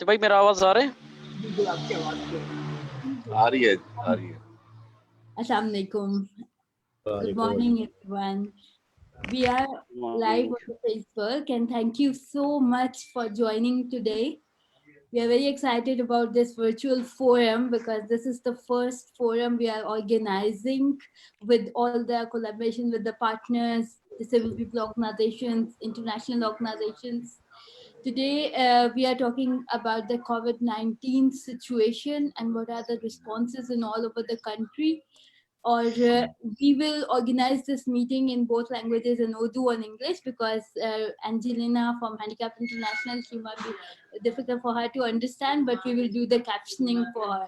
کہ بھائی میرا آواز آ رہا ہے؟ بالکل آپ کی آواز آ رہی ہے. Assalamu alaikum. Good morning, everyone. We are live on the Facebook, and thank you so much for joining today. We are very excited about this virtual forum because this is the first forum we are organizing with all the collaboration with the partners, the civil people organizations, international organizations. Today, we are talking about the COVID-19 situation and what are the responses in all over the country. Or we will organize this meeting in both languages, in Urdu and English, because Angelina from Handicap International, she might be difficult for her to understand, but we will do the captioning for her.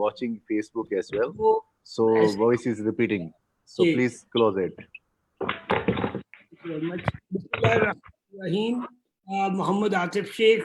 watching Facebook as well, so voice is repeating, so please close it. very much. Bismillahirrahmanirrahim. Mohammed Atif Sheikh,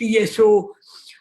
TSO,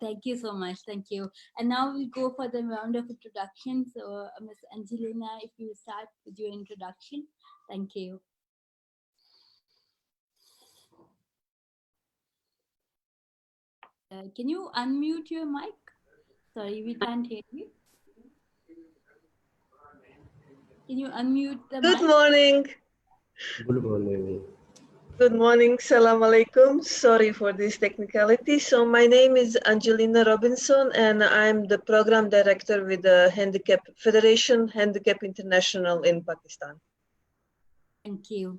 Thank you so much. Thank you. And now we go for the round of introduction. So, Ms. Angelina, if you start with your introduction. Thank you. Can you unmute your mic? Sorry, we can't hear you. Can you unmute the mic? Good morning. Good morning. Good morning. Salam alaikum. Sorry for this technicality. So my name is Angelina Robinson and I'm the program director with the Handicap Federation, Handicap International in Pakistan. Thank you.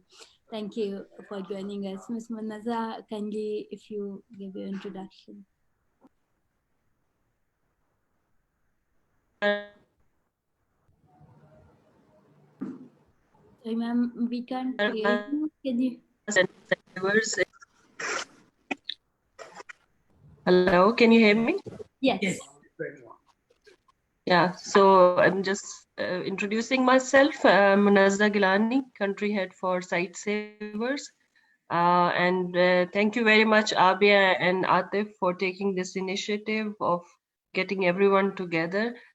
Thank you for joining us. Ms. Manaza, kindly, if you give your introduction. Sorry, ma'am, we can't hear you. Can you? Hello, can you hear me? Yes. Yes. Yeah, so I'm just introducing myself. Munazza Gilani, country head for Site Savers. And thank you very much, Abia and Atif, for taking this initiative of getting everyone together.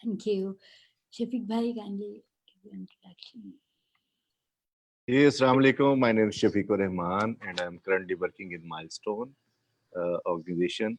Thank you. Shafiq Bhai, kindly give your introduction. Hey, Assalamu alaikum. My name is Shafiq Rahman and I'm currently working in Milestone organization.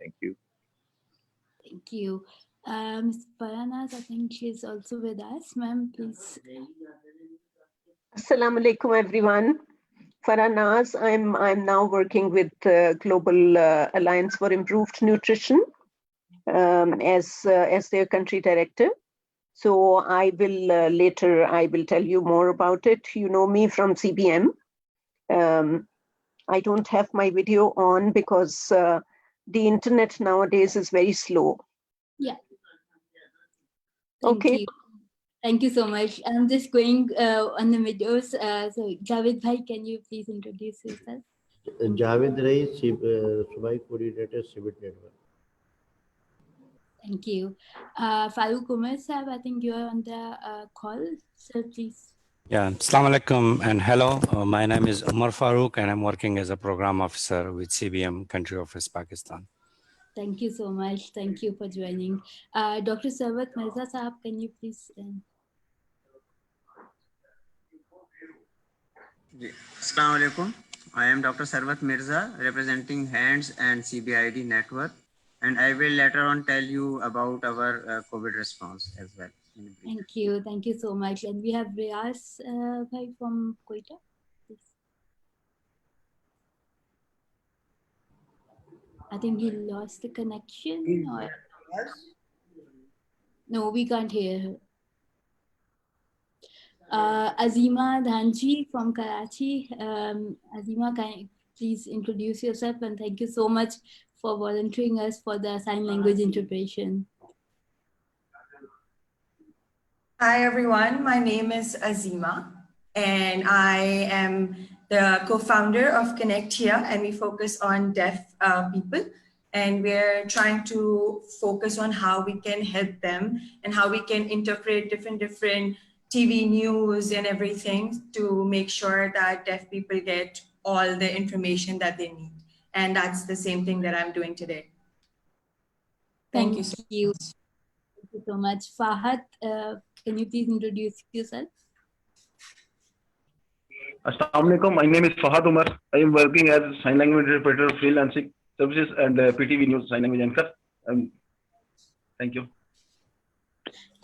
Thank you. Thank you. Ms. Paranaz, I think she's also with us. Ma'am, please. Assalamu alaikum, everyone. Faranaz, I'm now working with Global Alliance for Improved Nutrition as their country director. So I will later tell you more about it. You know me from CBM. I don't have my video on because the internet nowadays is very slow. Yeah. Thank Okay. you. Thank you so much. I'm just going on the videos. So Javed Bhai, can you please introduce yourself? Javed Rai, Subai Coordinator, CIVIT Network. Thank you. Farooq Umar Sahab, I think you are on the call. Sir, please. Yeah, Assalamu alaikum and hello. My name is Umar Farooq and I'm working as a program officer with CBM Country Office, Pakistan. Thank you so much. Thank you for joining. Dr. Sarwat Mirza Sahab, can you please? Assalamu alaikum. I am Dr. Sarwat Mirza, representing HANDS and CBID network, and I will later on tell you about our COVID response as well. Thank you. Thank you so much. And we have Riaz Bhai from Quetta. Please. I think he lost the connection. Or... No, we can't hear her. Azima Dhanji from Karachi. Azima, can you please introduce yourself, and thank you so much for volunteering us for the sign language interpretation. Hi everyone, my name is Azima and I am the co-founder of Connect Here, and we focus on deaf people, and we're trying to focus on how we can help them and how we can interpret different TV news and everything to make sure that deaf people get all the information that they need. And that's the same thing that I'm doing today. Thank you so much. Thank you so much. Fahad, can you please introduce yourself? Assalamu alaikum. My name is Fahad Umar. I am working as sign language interpreter, freelancing services, and PTV News sign language anchor. Thank you.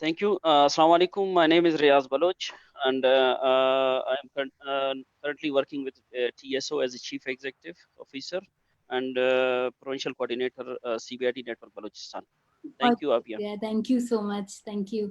Thank you. Assalamu alaikum. My name is Riaz Baloch, and I am currently working with TSO as a Chief Executive Officer and Provincial Coordinator, CBID Network Balochistan. Thank you, Abia. Thank you so much. Thank you.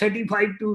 35 to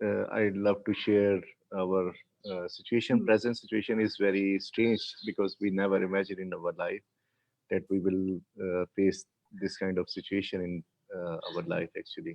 I'd love to share our situation. Present situation is very strange because we never imagined in our life that we will face this kind of situation in our life actually.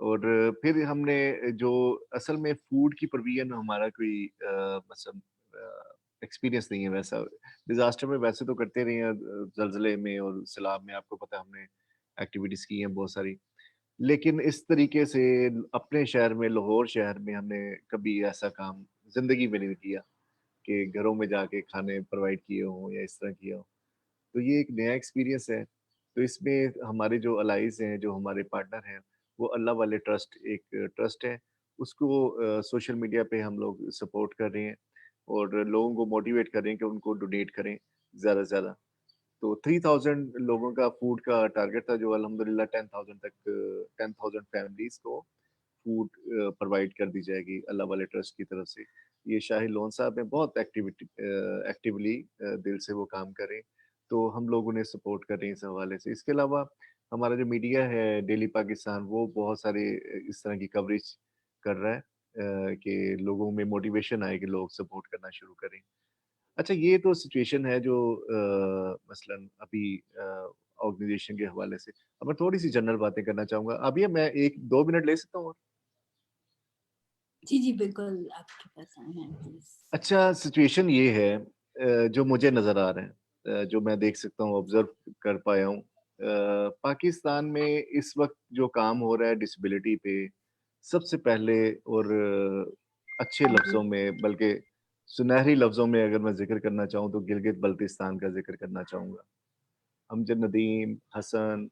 اور پھر ہم نے جو اصل میں food کی provision ہمارا کوئی مثلا ایکسپیرینس نہیں ہے ویسا. ڈیزاسٹر میں ویسے تو کرتے رہے ہیں, زلزلے میں اور سیلاب میں آپ کو پتہ ہم نے ایکٹیویٹیز کی ہیں بہت ساری, لیکن اس طریقے سے اپنے شہر میں, لاہور شہر میں ہم نے کبھی ایسا کام زندگی میں نہیں کیا کہ گھروں میں جا کے کھانے پرووائڈ کیے ہوں یا اس طرح کیا ہوں. تو یہ ایک نیا ایکسپیرینس ہے. تو اس میں ہمارے جو الائز ہیں, جو ہمارے پارٹنر ہیں, وہ اللہ والے ٹرسٹ ایک ٹرسٹ ہے, اس کو سوشل میڈیا پہ ہم لوگ سپورٹ کر رہے ہیں اور لوگوں کو موٹیویٹ کر رہے ہیں کہ ان کو ڈونیٹ کریں زیادہ سے زیادہ. تو 3000 لوگوں کا فوڈ کا ٹارگیٹ تھا, جو الحمدللہ 10,000 تک 10,000 فیملیز کو فوڈ پرووائڈ کر دی جائے گی اللہ والے ٹرسٹ کی طرف سے. یہ شاہد لون صاحب ہیں, بہت ایکٹیولی دل سے وہ کام کریں, تو ہم لوگ انہیں سپورٹ کر رہے ہیں اس حوالے سے. اس کے علاوہ ہمارا جو میڈیا ہے ڈیلی پاکستان, وہ بہت سارے اس طرح کی کوریج کر رہا ہے کہ لوگوں میں موٹیویشن آئے کہ لوگ سپورٹ کرنا شروع کریں. اچھا, یہ تو سچویشن ہے جو مثلا ابھی آرگنائزیشن کے حوالے سے. اب میں تھوڑی سی جنرل باتیں کرنا چاہوں گا. اب یہ میں 1-2 منٹ لے سکتا ہوں؟ جی جی بالکل, آپ کے پاس آئے ہیں پلیز. اچھا, سچویشن یہ ہے جو مجھے نظر آ رہا ہے, جو میں دیکھ سکتا ہوں, آبزرو کر پایا ہوں. پاکستان میں اس وقت جو کام ہو رہا ہے ڈسیبلٹی پہ, سب سے پہلے اور اچھے لفظوں میں, بلکہ سنہری لفظوں میں اگر میں ذکر کرنا چاہوں تو گلگت بلتستان کا ذکر کرنا چاہوں گا. امجد ندیم, حسن,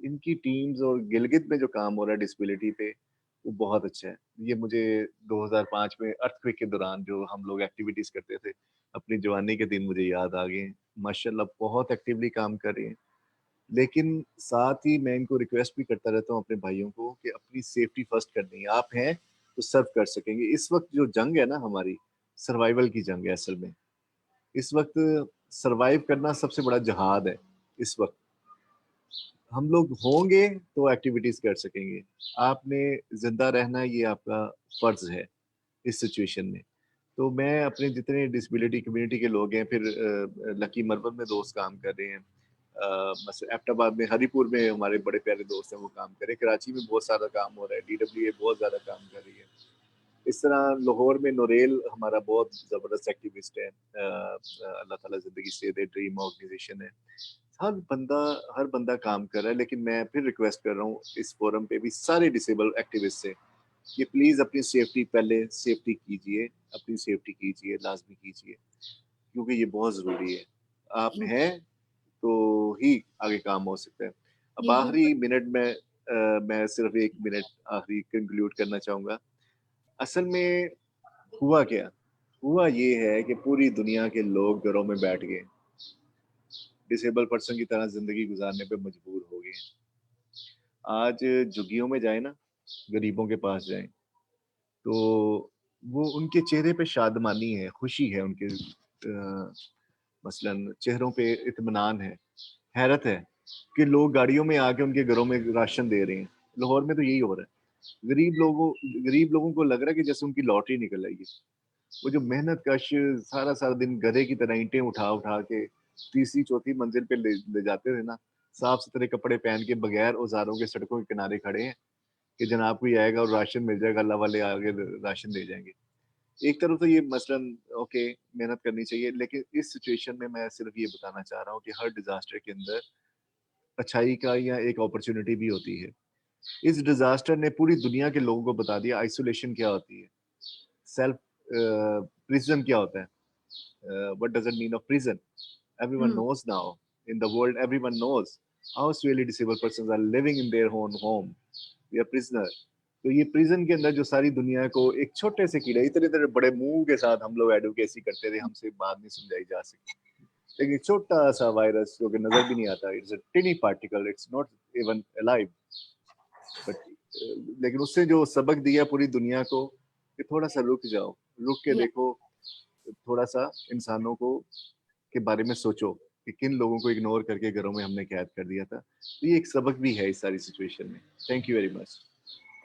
ان کی ٹیمز اور گلگت میں جو کام ہو رہا ہے ڈسیبلٹی پہ, وہ بہت اچھا ہے. یہ مجھے 2005 میں ارتھ کے دوران جو ہم لوگ ایکٹیویٹیز کرتے تھے, اپنی جوانی کے دن مجھے یاد آ گئے ہیں. ماشاءاللہ بہت ایکٹیولی کام کر رہے ہیں. لیکن ساتھ ہی میں ان کو ریکویسٹ بھی کرتا رہتا ہوں اپنے بھائیوں کو کہ اپنی سیفٹی فرسٹ کرنی ہے. آپ ہیں تو سرو کر سکیں گے. اس وقت جو جنگ ہے نا ہماری, سروائیول کی جنگ ہے اصل میں. اس وقت سروائیو کرنا سب سے بڑا جہاد ہے. اس وقت ہم لوگ ہوں گے تو ایکٹیویٹیز کر سکیں گے. آپ نے زندہ رہنا, یہ آپ کا فرض ہے اس سچویشن میں. تو میں اپنے جتنے ڈسیبلٹی کمیونٹی کے لوگ ہیں, پھر لکی مربت میں دوست کام کر رہے ہیں, مثلا ایبٹ آباد میں, ہری پور میں ہمارے بڑے پیارے دوست ہیں وہ کام کریں, کراچی میں بہت سارا کام ہو رہا ہے, DWA بہت زیادہ کام کر رہی ہے. اس طرح لاہور میں نوریل ہمارا بہت زبردست ایکٹیوسٹ ہے, اللہ تعالیٰ زندگی سے دے, ڈریم آرگنائزیشن ہے. ہر بندہ کام کر رہا ہے. لیکن میں پھر ریکویسٹ کر رہا ہوں اس فورم پہ بھی سارے ڈسیبل ایکٹیوسٹ سے کہ پلیز اپنی سیفٹی, پہلے سیفٹی کیجئے, اپنی سیفٹی کیجئے, لازمی کیجئے, کیونکہ یہ بہت ضروری ہے. آپ ہیں تو ہی آگے کام ہو سکتا ہے. اب آخری منٹ میں صرف 1 منٹ آخری کنکلوڈ کرنا چاہوں گا. اصل میں ہوا کیا, ہوا یہ ہے کہ پوری دنیا کے لوگ گھروں میں بیٹھ گئے, ڈسیبل پرسن کی طرح زندگی گزارنے پہ مجبور ہو گئے. آج جھگیوں میں جائیں نا, غریبوں کے پاس جائیں, تو وہ ان کے چہرے پہ شادمانی ہے, خوشی ہے, ان کے مثلا چہروں پہ اطمینان ہے, حیرت ہے کہ لوگ گاڑیوں میں آ کے ان کے گھروں میں راشن دے رہے ہیں. لاہور میں تو یہی ہو رہا ہے. غریب لوگوں کو لگ رہا ہے کہ جیسے ان کی لاٹری نکل آئی ہے. وہ جو محنت کش سارا دن گدھے کی طرح اینٹیں اٹھا کے 3ری-4تھی منزل پہ لے جاتے تھے نا, صاف ستھرے کپڑے پہن کے بغیر اوزاروں کے سڑکوں کے کنارے کھڑے ہیں کہ جناب کوئی آئے گا اور راشن مل جائے گا, اللہ والے آگے راشن دے جائیں گے. ایک طرف تو یہ مثلاً اوکے محنت کرنی چاہیے, لیکن اس سچویشن میں صرف یہ بتانا چاہ رہا ہوں کہ ہر ڈیزاسٹر کے اندر اچھائی کا یا ایک اپرچونٹی بھی ہوتی ہے. اس ڈیزاسٹر نے پوری دنیا کے لوگوں کو بتا دیا آئسولیشن کیا ہوتی ہے, سیلف پریزن کیا ہوتا ہے, what does it mean of prison. Everyone knows now in the world, everyone knows how severely disabled persons are living in their own home. We are prisoner. تو یہ پریزن کے اندر جو ساری دنیا کو ایک چھوٹے سے کیڑے, اتنے بڑے منہ کے ساتھ ہم لوگ ایڈوکیسی کرتے تھے, ہم سے بات نہیں سمجھائی جا سکتی, لیکن چھوٹا سا وائرس جو کہ نظر بھی نہیں آتا, it's a tiny particle, it's not even alive, لیکن اس سے جو سبق دیا پوری دنیا کو کہ تھوڑا سا رک جاؤ, رک کے دیکھو, تھوڑا سا انسانوں کو کے بارے میں سوچو کہ کن لوگوں کو اگنور کر کے گھروں میں ہم نے قید کر دیا تھا. تو یہ ایک سبق بھی ہے اس ساری سچویشن میں. Thank you very much.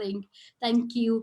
thing. Thank you.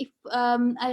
if I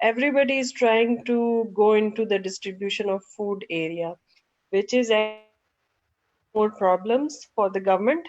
everybody is trying to go into the distribution of food area, which is more problems for the government.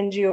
NGO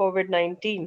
COVID-19.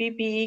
PPE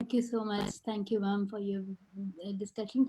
Thank you so much. Thank you, ma'am, for your discussion.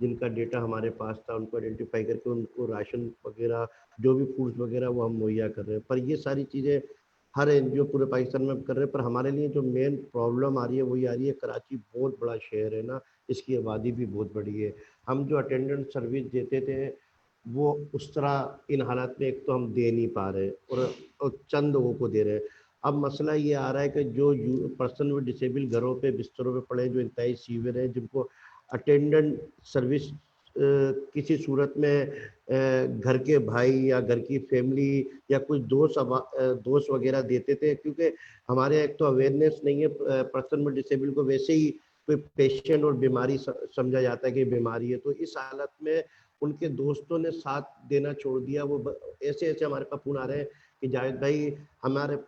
جن کا data ہمارے پاس تھا ان کو identify کر کے ان کو ration وغیرہ جو بھی فوڈز وغیرہ وہ ہم مہیا کر رہے ہیں. پر یہ ساری چیزیں ہر NGO پورے پاکستان میں کر رہے ہیں. پر ہمارے لیے جو مین پرابلم آ رہی ہے وہی آ رہی ہے کراچی بہت بڑا شہر ہے نا, اس کی آبادی بھی بہت بڑی ہے. ہم جو اٹینڈنٹ سروس دیتے تھے وہ اس طرح ان حالات میں ایک تو ہم دے نہیں پا رہے اور چند لوگوں کو دے رہے ہیں. اب مسئلہ یہ آ رہا ہے کہ جو پرسن ود ڈسیبل گھروں پہ بستروں پہ پڑے, جو انتہائی سیویئر ہیں, جن کو اٹینڈنٹ سروس کسی صورت میں گھر کے بھائی یا گھر کی فیملی یا کچھ دوست وغیرہ دیتے تھے, کیونکہ ہمارے ایک تو اویئرنیس نہیں ہے پرسن ود ڈسیبل کو ویسے ہی کوئی پیشنٹ اور بیماری سمجھا جاتا ہے کہ بیماری ہے. تو اس حالت میں ان کے دوستوں نے ساتھ دینا چھوڑ دیا. وہ ایسے ہمارے پاس فون آ رہے ہیں کہ جاوید بھائی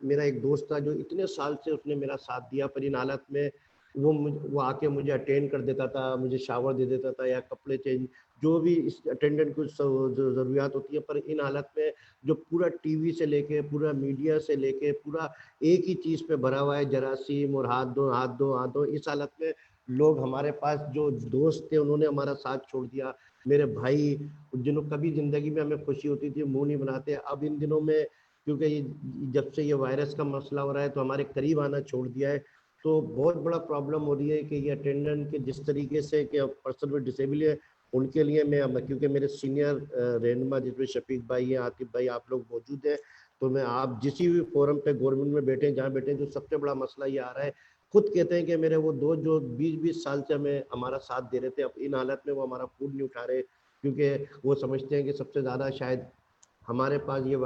میرا ایک دوست تھا جو اتنے سال سے اس نے میرا ساتھ دیا, پر ان حالت میں وہ آ کے مجھے اٹینڈ کر دیتا تھا, مجھے شاور دے دیتا تھا یا کپڑے چینج جو بھی اس اٹینڈنٹ کو ضروریات ہوتی ہے. پر ان حالت میں جو پورا ٹی وی سے لے کے پورا میڈیا سے لے کے پورا ایک ہی چیز پہ بھرا ہوا ہے, جراثیم اور ہاتھ دو ہاتھ دو ہاتھ دو. اس حالت میں لوگ ہمارے پاس جو دوست تھے انہوں نے ہمارا ساتھ چھوڑ دیا. میرے بھائی جنہوں کبھی زندگی میں ہمیں خوشی ہوتی تھی منہ نہیں بناتے, اب ان دنوں میں کیونکہ جب سے یہ وائرس کا مسئلہ ہو رہا ہے تو ہمارے قریب آنا چھوڑ دیا ہے. تو بہت بڑا پرابلم ہو رہی ہے کہ یہ اٹینڈنٹ کے جس طریقے سے کہ پرسن ود ڈسیبل ہے ان کے لیے میں کیونکہ میرے سینئر رہنما جس میں شفیق بھائی ہیں, عاطف بھائی, آپ لوگ موجود ہیں, تو میں آپ جسی بھی فورم پہ گورنمنٹ میں بیٹھے جہاں بیٹھے جو سب سے بڑا مسئلہ یہ آ رہا ہے, خود کہتے ہیں کہ میرے وہ دوست جو 20 سال سے ہمارا ساتھ دے رہے تھے, اب ان حالت میں وہ ہمارا فوڈ نہیں اٹھا رہے, کیونکہ وہ سمجھتے ہیں کہ سب سے زیادہ شاید ہمارے پاس یہ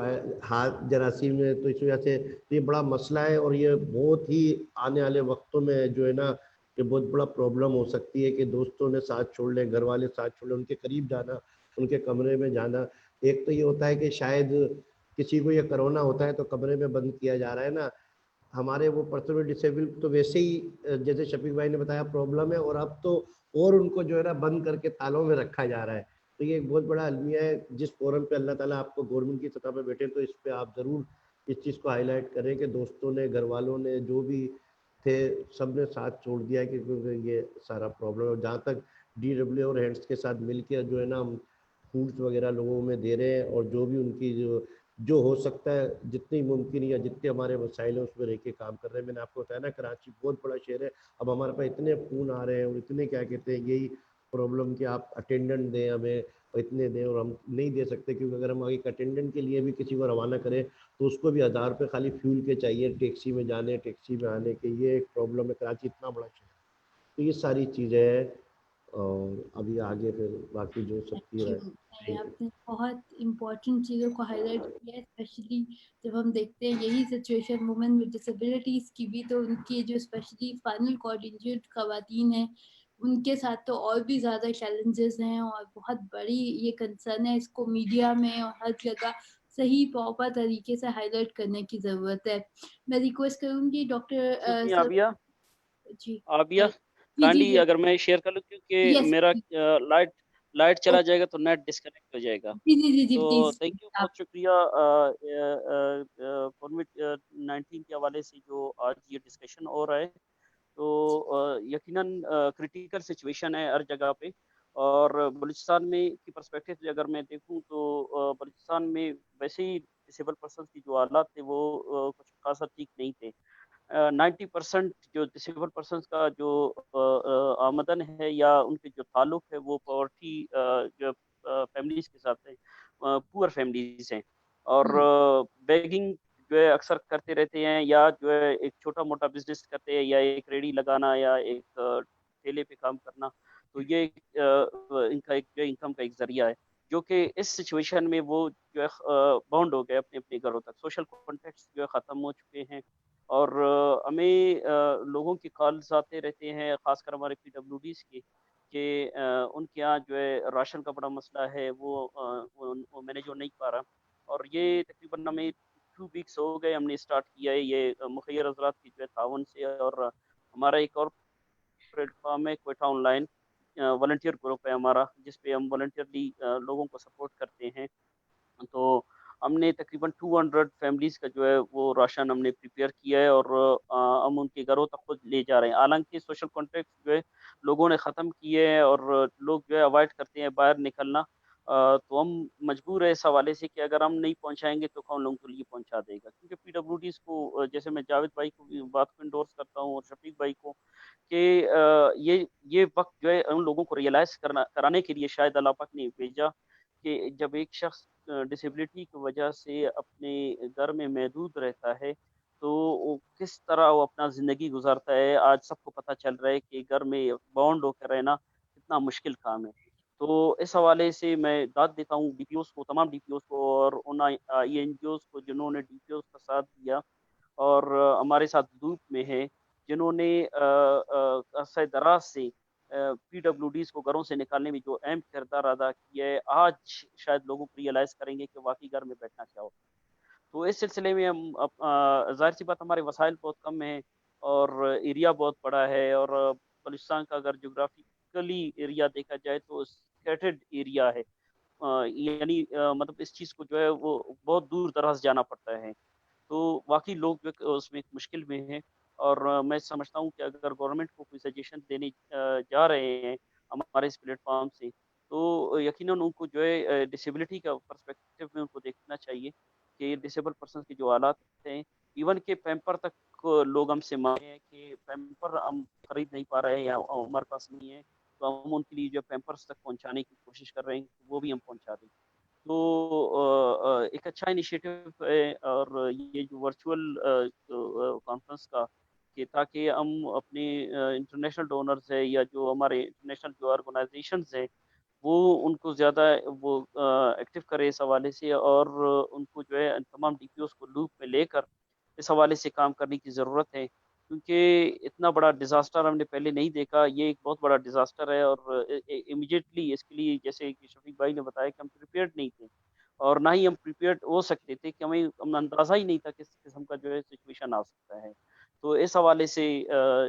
ہاتھ جراثیم ہے. تو اس وجہ سے یہ بڑا مسئلہ ہے اور یہ بہت ہی آنے والے وقتوں میں جو ہے نا یہ بہت بڑا پرابلم ہو سکتی ہے کہ دوستوں نے ساتھ چھوڑ لیں, گھر والے ساتھ چھوڑ لیں, ان کے قریب جانا, ان کے کمرے میں جانا. ایک تو یہ ہوتا ہے کہ شاید کسی کو یہ کرونا ہوتا ہے تو کمرے میں بند کیا جا رہا ہے نا, ہمارے وہ پرسن ڈسیبل تو ویسے ہی جیسے شفیق بھائی نے بتایا پرابلم ہے, اور اب تو اور ان کو جو ہے نا بند کر کے تالوں میں رکھا جا رہا ہے. تو یہ ایک بہت بڑا المیہ ہے. جس فورم پہ اللہ تعالیٰ آپ کو گورنمنٹ کی سطح پہ بیٹھے تو اس پہ آپ ضرور اس چیز کو ہائی لائٹ کریں کہ دوستوں نے, گھر والوں نے, جو بھی تھے سب نے ساتھ چھوڑ دیا ہے, کیونکہ یہ سارا پرابلم. اور جہاں تک DW اور ہینڈس کے ساتھ مل کے جو ہے نا ہم فوڈس وغیرہ لوگوں میں دے رہے ہیں, اور جو بھی ان کی جو ہو سکتا ہے جتنی ممکن یا جتنے ہمارے وسائل ہیں اس میں رہ کے کام کر رہے ہیں. میں نے آپ کو بتایا نا کراچی بہت بڑا شہر ہے, اب ہمارے پاس اتنے فون آ رہے ہیں اور اتنے کیا کہتے ہیں یہی پرابلم کہ آپ اٹینڈنٹ دیں ہمیں, اتنے دیں, اور ہم نہیں دے سکتے کیونکہ اگر ہم ایک اٹینڈنٹ کے لیے بھی کسی کو روانہ کریں تو اس کو بھی 1000 روپے خالی فیول کے چاہیے, ٹیکسی میں جانے ٹیکسی میں آنے کے. یہ ایک پرابلم ہے, کراچی اتنا بڑا شہر ہے. تو یہ ساری چیزیں ہیں, اور ابھی آگے پھر باقی جو سب کی رہے. آپ نے بہت امپورٹنٹ چیزوں کو ہائی لائٹ کیا ہے, اسپیشلی جب ہم دیکھتے ہیں یہی سچویشن وومن ود ڈسیبلٹیز کی بھی, تو ان کی جو اسپیشلی فائنل کوآرڈینیٹڈ خواتین ہیں ان کے ساتھ تو اور بھی زیادہ چیلنجز ہیں, اور بہت بڑی یہ کنسرن ہے. اس کو میڈیا میں اور ہر جگہ صحیح پراپر طریقے سے ہائی لائٹ کرنے کی ضرورت ہے. میں ریکویسٹ کروں گی ڈاکٹر عابیہ کانڈی اگر میں شیئر کر لوں, کیونکہ میرا لائٹ چلا جائے گا تو نیٹ ڈسکنیکٹ ہو جائے گا. تو تھینک یو, بہت شکریہ. کووڈ-19 کے حوالے سے جو آج یہ ڈسکشن ہو رہا ہے تو یقیناً کریٹیکل سچویشن ہے ہر جگہ پہ, اور بلوچستان میں کی پرسپیکٹو سے اگر میں دیکھوں تو بلوچستان میں ویسے ہی ڈسیبل پرسنس کی جو حالات تھے وہ کچھ خاصا ٹھیک نہیں تھے. 90% جو ڈسیبل پرسنس کا جو آمدن ہے یا ان کے جو تعلق ہے وہ پاورٹی جو فیملیز کے ساتھ ہے, پور فیملیز ہیں, اور بیگنگ جو ہے اکثر کرتے رہتے ہیں, یا جو ہے ایک چھوٹا موٹا بزنس کرتے ہیں, یا ایک ریڑھی لگانا, یا ایک ٹھیلے پہ کام کرنا. تو یہ ان کا ایک انکم کا ایک ذریعہ ہے, جو کہ اس سچویشن میں وہ جو ہے باؤنڈ ہو گئے اپنے اپنے گھروں تک. سوشل کانٹیکٹس جو ہے ختم ہو چکے ہیں, اور ہمیں لوگوں کی کالز آتے رہتے ہیں, خاص کر ہمارے PWDs کے, کہ ان کے یہاں جو ہے راشن کا بڑا مسئلہ ہے, وہ مینیج ہو نہیں پا رہا. اور یہ تقریباً ہمیں 2 ویکس ہو گئے ہم نے اسٹارٹ کیا ہے یہ مخیر حضرات کی جو ہے تعاون سے, اور ہمارا ایک اور پلیٹ فارم ہے Quetta on line volunteer group ہے ہمارا, جس پہ ہم والنٹیئرلی لوگوں کو سپورٹ کرتے ہیں. تو ہم نے تقریباً 200 فیملیز کا جو ہے وہ راشن ہم نے پریپیئر کیا ہے اور ہم ان کے گھروں تک خود لے جا رہے ہیں. حالانکہ سوشل کانٹیکٹ جو ہے لوگوں نے ختم کیے ہیں اور لوگ جو ہے اوائڈ کرتے ہیں باہر نکلنا, تو ہم مجبور ہے اس حوالے سے کہ اگر ہم نہیں پہنچائیں گے تو کون لوگوں کو لیے پہنچا دے گا. کیونکہ پی ڈبلیو ڈیز کو, جیسے میں جاوید بھائی کو بھی بات کو انڈورس کرتا ہوں اور شفیق بھائی کو, کہ یہ وقت جو ہے ان لوگوں کو ریئلائز کرانے کے لیے شاید اللہ پاک نے بھیجا کہ جب ایک شخص ڈسیبلٹی کی وجہ سے اپنے گھر میں محدود رہتا ہے تو وہ کس طرح وہ اپنا زندگی گزارتا ہے. آج سب کو پتہ چل رہا ہے کہ گھر میں باؤنڈ ہو کر رہنا کتنا مشکل کام ہے. تو اس حوالے سے میں داد دیتا ہوں ڈی پی اوز کو, تمام ڈی پی اوز کو اور ان ای این جی اوز کو جنہوں نے ڈی پی اوز کا ساتھ دیا اور ہمارے ساتھ دھوپ میں ہے, جنہوں نے عرصہ دراز سے پی ڈبلیو ڈیز کو گھروں سے نکالنے میں جو اہم کردار ادا کیا ہے. آج شاید لوگوں کو ریئلائز کریں گے کہ واقعی گھر میں بیٹھنا کیا ہوتا ہے. تو اس سلسلے میں ہم, ظاہر سی بات ہمارے وسائل بہت کم ہیں اور ایریا بہت بڑا ہے, اور بلوچستان کا اگر جغرافیکلی ایریا دیکھا جائے تو اسکیٹرڈ ایریا ہے, یعنی مطلب اس چیز کو جو ہے وہ بہت دور دراز جانا پڑتا ہے. تو واقعی لوگ جو اس میں ایک مشکل میں ہیں, اور میں سمجھتا ہوں کہ اگر گورنمنٹ کو کوئی سجیشن دینے جا رہے ہیں ہمارے اس پلیٹ فارم سے, تو یقیناً ان کو جو ہے ڈسیبلٹی کا پرسپیکٹو میں ان کو دیکھنا چاہیے کہ ڈسیبل پرسن کے جو حالات ہیں, ایون کہ پیمپر تک لوگ ہم سے مانگے ہیں کہ پیمپر ہم خرید نہیں پا رہے ہیں یا ہمارے پاس نہیں ہے, تو ہم ان کے لیے جو پیمپرس تک پہنچانے کی کوشش کر رہے ہیں, وہ بھی ہم پہنچا دیں. تو ایک اچھا انیشیٹو ہے, اور یہ جو ورچوئل کانفرنس کا, کہ تاکہ ہم اپنے انٹرنیشنل ڈونرز ہیں یا جو ہمارے انٹرنیشنل جو آرگنائزیشنز ہیں وہ ان کو زیادہ وہ ایکٹیو کرے اس حوالے سے, اور ان کو جو ہے تمام ڈی پی اوز کو لوپ میں لے کر اس حوالے سے کام کرنے کی ضرورت ہے. کیونکہ اتنا بڑا ڈیزاسٹر ہم نے پہلے نہیں دیکھا, یہ ایک بہت بڑا ڈیزاسٹر ہے, اور امیڈیٹلی اس کے لیے جیسے کہ شفیق بھائی نے بتایا کہ ہم پریپیئرڈ نہیں تھے اور نہ ہی ہم پریپیئرڈ ہو سکتے تھے, کہ ہمیں اندازہ ہی نہیں تھا کس قسم کا جو ہے سچویشن آ سکتا ہے. تو اس حوالے سے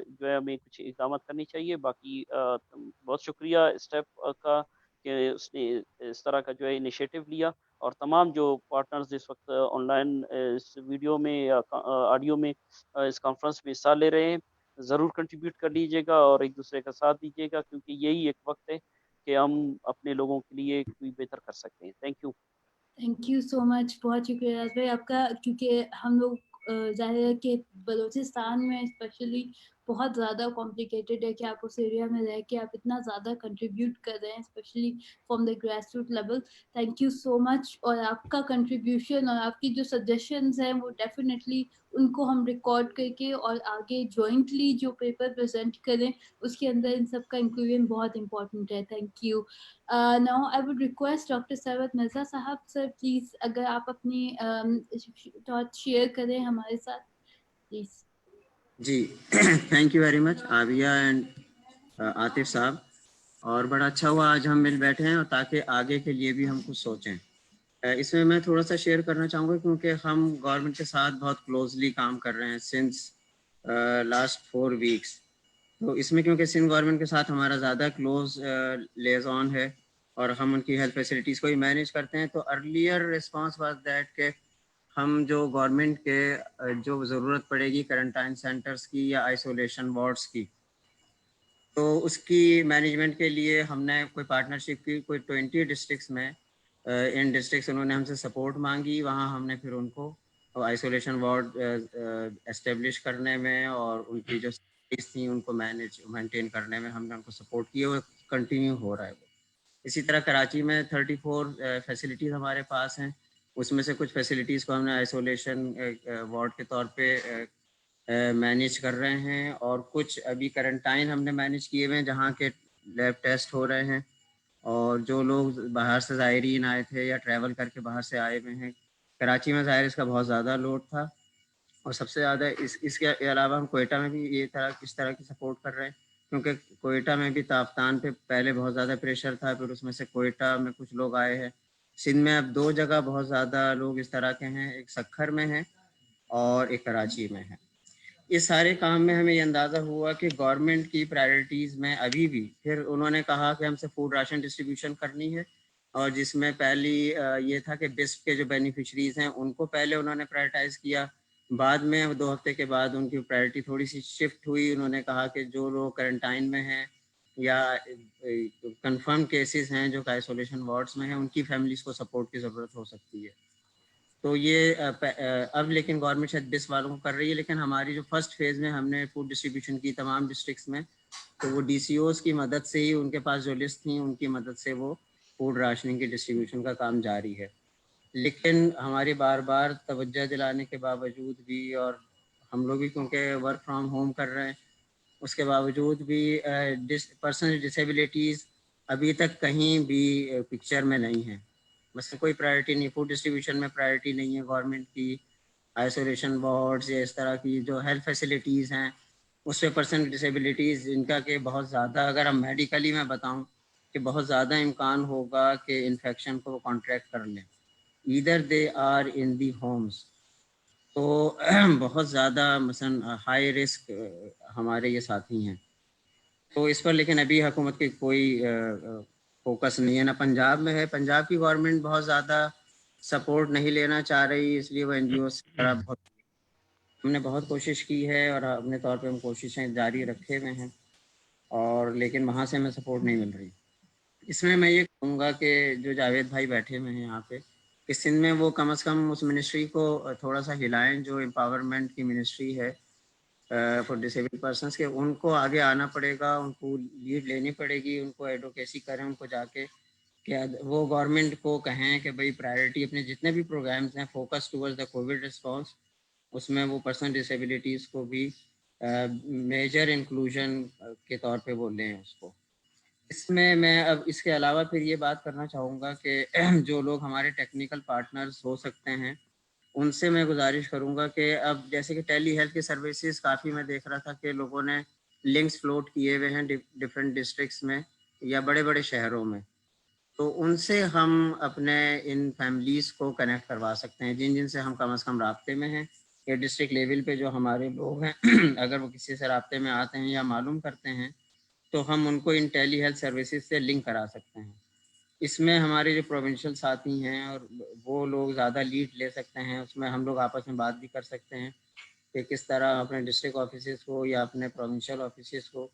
جو ہے ہمیں کچھ اقدامات کرنی چاہیے. باقی بہت شکریہ اسٹیپ کا کہ اس نے اس طرح کا جو ہے انیشیٹو لیا, اور تمام جو پارٹنرز اس وقت آن لائن اس ویڈیو میں یا آڈیو میں اس کانفرنس میں حصہ لے رہے ہیں, ضرور کنٹریبیوٹ کر لیجیے گا اور ایک دوسرے کا ساتھ دیجیے گا, کیونکہ یہی ایک وقت ہے کہ ہم اپنے لوگوں کے لیے کوئی بہتر کر سکتے ہیں. Thank you. Thank you so much, بہت شکریہ ریاض بھائی آپ کا. کیونکہ ہم لوگ ظاہر ہے کہ بلوچستان میں اسپیشلی بہت زیادہ کمپلیکیٹڈ ہے کہ آپ اس ایریا میں رہ کے آپ اتنا زیادہ کنٹریبیوٹ کر رہے ہیں, especially from the grass root level. Thank you so much. اور آپ کا کنٹریبیوشن اور آپ کی جو سجیشنز ہیں وہ ڈیفینیٹلی ان کو ہم ریکارڈ کر کے اور آگے جوائنٹلی جو پیپر پریزنٹ کریں اس کے اندر ان سب کا انکلوژن بہت امپورٹنٹ ہے. Thank you. Now I would request Dr. Sarwat Mirza Sahab, sir, please اگر آپ اپنی thoughts share کریں ہمارے ساتھ please. جی thank you very much Abia and Atif sahab, اور بڑا اچھا ہوا آج ہم مل بیٹھے ہیں, اور تاکہ آگے کے لیے بھی ہم کچھ سوچیں. اس میں میں تھوڑا سا شیئر کرنا چاہوں گا, کیونکہ ہم گورنمنٹ کے ساتھ بہت کلوزلی کام کر رہے ہیں سنس لاسٹ 4 weeks. تو اس میں کیونکہ سندھ گورنمنٹ کے ساتھ ہمارا زیادہ کلوز لیزون ہے اور ہم ان کی ہیلتھ فیسلٹیز کو ہی مینیج کرتے ہیں, تو ارلیئر رسپانس واز دیٹ کہ ہم جو گورنمنٹ کے جو ضرورت پڑے گی کرنٹائن سینٹرز کی یا آئسولیشن وارڈس کی, تو اس کی مینجمنٹ کے لیے ہم نے کوئی پارٹنرشپ کی. کوئی 20 ڈسٹرکٹس میں ان ڈسٹرکٹس انہوں نے ہم سے سپورٹ مانگی, وہاں ہم نے پھر ان کو آئسولیشن وارڈ اسٹیبلش کرنے میں اور ان کی جو تھیں ان کو مینٹین کرنے میں ہم نے ان کو سپورٹ کیا, وہ کنٹینیو ہو رہا ہے. اسی طرح کراچی میں 34 فیسلٹیز ہمارے پاس ہیں, اس میں سے کچھ فیسلٹیز کو ہم نے آئسولیشن وارڈ کے طور پہ مینیج کر رہے ہیں, اور کچھ ابھی کرنٹائن ہم نے مینیج کیے ہوئے ہیں جہاں کے لیب ٹیسٹ ہو رہے ہیں, اور جو لوگ باہر سے زائرین آئے تھے یا ٹریول کر کے باہر سے آئے ہوئے ہیں. کراچی میں ظاہر اس کا بہت زیادہ لوڈ تھا, اور سب سے زیادہ اس کے علاوہ ہم کوئٹہ میں بھی اس طرح کی سپورٹ کر رہے ہیں, کیونکہ کوئٹہ میں بھی تافتان پہ پہلے بہت زیادہ پریشر تھا, پھر اس میں سے کوئٹہ میں کچھ لوگ آئے ہیں. سندھ میں اب 2 جگہ بہت زیادہ لوگ اس طرح کے ہیں, ایک سکھر میں ہیں اور ایک کراچی میں ہے. اس سارے کام میں ہمیں یہ اندازہ ہوا کہ گورنمنٹ کی پرائرٹیز میں ابھی بھی پھر انہوں نے کہا کہ ہم سے فوڈ راشن ڈسٹریبیوشن کرنی ہے, اور جس میں پہلی یہ تھا کہ بسپ کے جو بینیفیشریز ہیں ان کو پہلے انہوں نے پرائرٹائز کیا. بعد میں 2 ہفتے کے بعد ان کی پرائرٹی تھوڑی سی شفٹ ہوئی. انہوں نے کہا کہ جو لوگ کرنٹائن میں ہیں یا کنفرم کیسز ہیں جو کہ آئسولیشن وارڈس میں ہیں ان کی فیملیز کو سپورٹ کی ضرورت ہو سکتی ہے. تو یہ اب لیکن گورنمنٹ شاید بس والوں کو کر رہی ہے, لیکن ہماری جو فرسٹ فیز میں ہم نے فوڈ ڈسٹریبیوشن کی تمام ڈسٹرکٹس میں, تو وہ ڈی سی اوز کی مدد سے ہی, ان کے پاس جو لسٹ تھیں ان کی مدد سے وہ فوڈ راشننگ کی ڈسٹریبیوشن کا کام جاری ہے. لیکن ہماری بار بار توجہ دلانے کے باوجود بھی, اور ہم لوگ بھی کیونکہ ورک فرام ہوم کر رہے ہیں, اس کے باوجود بھی پرسنل ڈسیبلٹیز ابھی تک کہیں بھی پکچر میں نہیں ہیں. بس کوئی پرائرٹی نہیں, فوڈ ڈسٹریبیوشن میں پرائرٹی نہیں ہے گورنمنٹ کی. آئسولیشن وارڈز یا اس طرح کی جو ہیلتھ فیسلٹیز ہیں اس پہ پرسنل ڈسیبلٹیز ان کا کہ بہت زیادہ, اگر ہم میڈیکلی میں بتاؤں کہ بہت زیادہ امکان ہوگا کہ انفیکشن کو کانٹریکٹ کر لیں, either they are in the homes. تو بہت زیادہ مثلا ہائی رسک ہمارے یہ ساتھی ہیں. تو اس پر لیکن ابھی حکومت کی کوئی فوکس نہیں ہے, نہ پنجاب میں ہے. پنجاب کی گورنمنٹ بہت زیادہ سپورٹ نہیں لینا چاہ رہی, اس لیے وہ این جی او سے بہت, ہم نے بہت کوشش کی ہے اور اپنے طور پہ ہم کوششیں جاری رکھے ہوئے ہیں, اور لیکن وہاں سے ہمیں سپورٹ نہیں مل رہی. اس میں یہ کہوں گا کہ جو جاوید بھائی بیٹھے ہوئے ہیں یہاں پہ, کہ سندھ میں وہ کم از کم اس منسٹری کو تھوڑا سا ہلائیں جو امپاورمنٹ کی منسٹری ہے فار ڈسیبل پرسنس, کے ان کو آگے آنا پڑے گا, ان کو لیڈ لینی پڑے گی, ان کو ایڈوکیسی کریں, ان کو جا کے کہ وہ گورنمنٹ کو کہیں کہ بھئی پرائرٹی اپنے جتنے بھی پروگرامز ہیں focus towards the covid response, اس میں وہ پرسنل ڈسیبلٹیز کو بھی میجر انکلوژن کے طور پہ وہ لیں اس کو. اس میں اب اس کے علاوہ پھر یہ بات کرنا چاہوں گا کہ جو لوگ ہمارے ٹیکنیکل پارٹنرز ہو سکتے ہیں ان سے میں گزارش کروں گا کہ اب جیسے کہ ٹیلی ہیلتھ کی سروسز کافی میں دیکھ رہا تھا کہ لوگوں نے لنکس فلوٹ کیے ہوئے ہیں ڈفرینٹ ڈسٹرکٹس میں یا بڑے بڑے شہروں میں, تو ان سے ہم اپنے ان فیملیز کو کنیکٹ کروا سکتے ہیں جن جن سے ہم کم از کم رابطے میں ہیں, یا ڈسٹرکٹ لیول پہ جو ہمارے لوگ ہیں اگر وہ کسی سے رابطے میں آتے ہیں یا معلوم کرتے ہیں تو ہم ان کو ان ٹیلی ہیلتھ سروسز سے لنک کرا سکتے ہیں. اس میں ہمارے جو پروونشل ساتھی ہیں اور وہ لوگ زیادہ لیڈ لے سکتے ہیں, اس میں ہم لوگ آپس میں بات بھی کر سکتے ہیں کہ کس طرح اپنے ڈسٹرکٹ آفیسز کو یا اپنے پروونشل آفیسز کو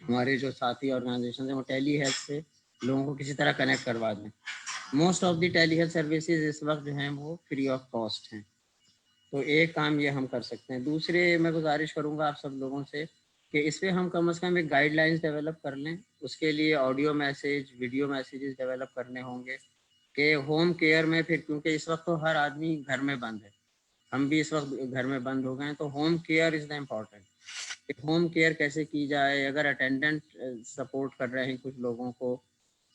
ہمارے جو ساتھی آرگنائزیشن ہیں وہ ٹیلی ہیلتھ سے لوگوں کو کسی طرح کنیکٹ کروا دیں. Most of the telehealth services اس وقت جو ہیں وہ فری آف کاسٹ ہیں, تو ایک کام یہ ہم کر سکتے ہیں. دوسرے میں گزارش کروں گا آپ سب لوگوں سے کہ اس پہ ہم کم از کم ایک گائیڈ لائنس ڈیولپ کر لیں. اس کے لیے audio message, video messages develop کرنے ہوں گے کہ ہوم کیئر میں پھر, کیونکہ اس وقت تو ہر آدمی گھر میں بند ہے, ہم بھی اس وقت گھر میں بند ہو گئے ہیں, تو home care is the important. Home care کیسے کی جائے, اگر اٹینڈنٹ سپورٹ کر رہے ہیں کچھ لوگوں کو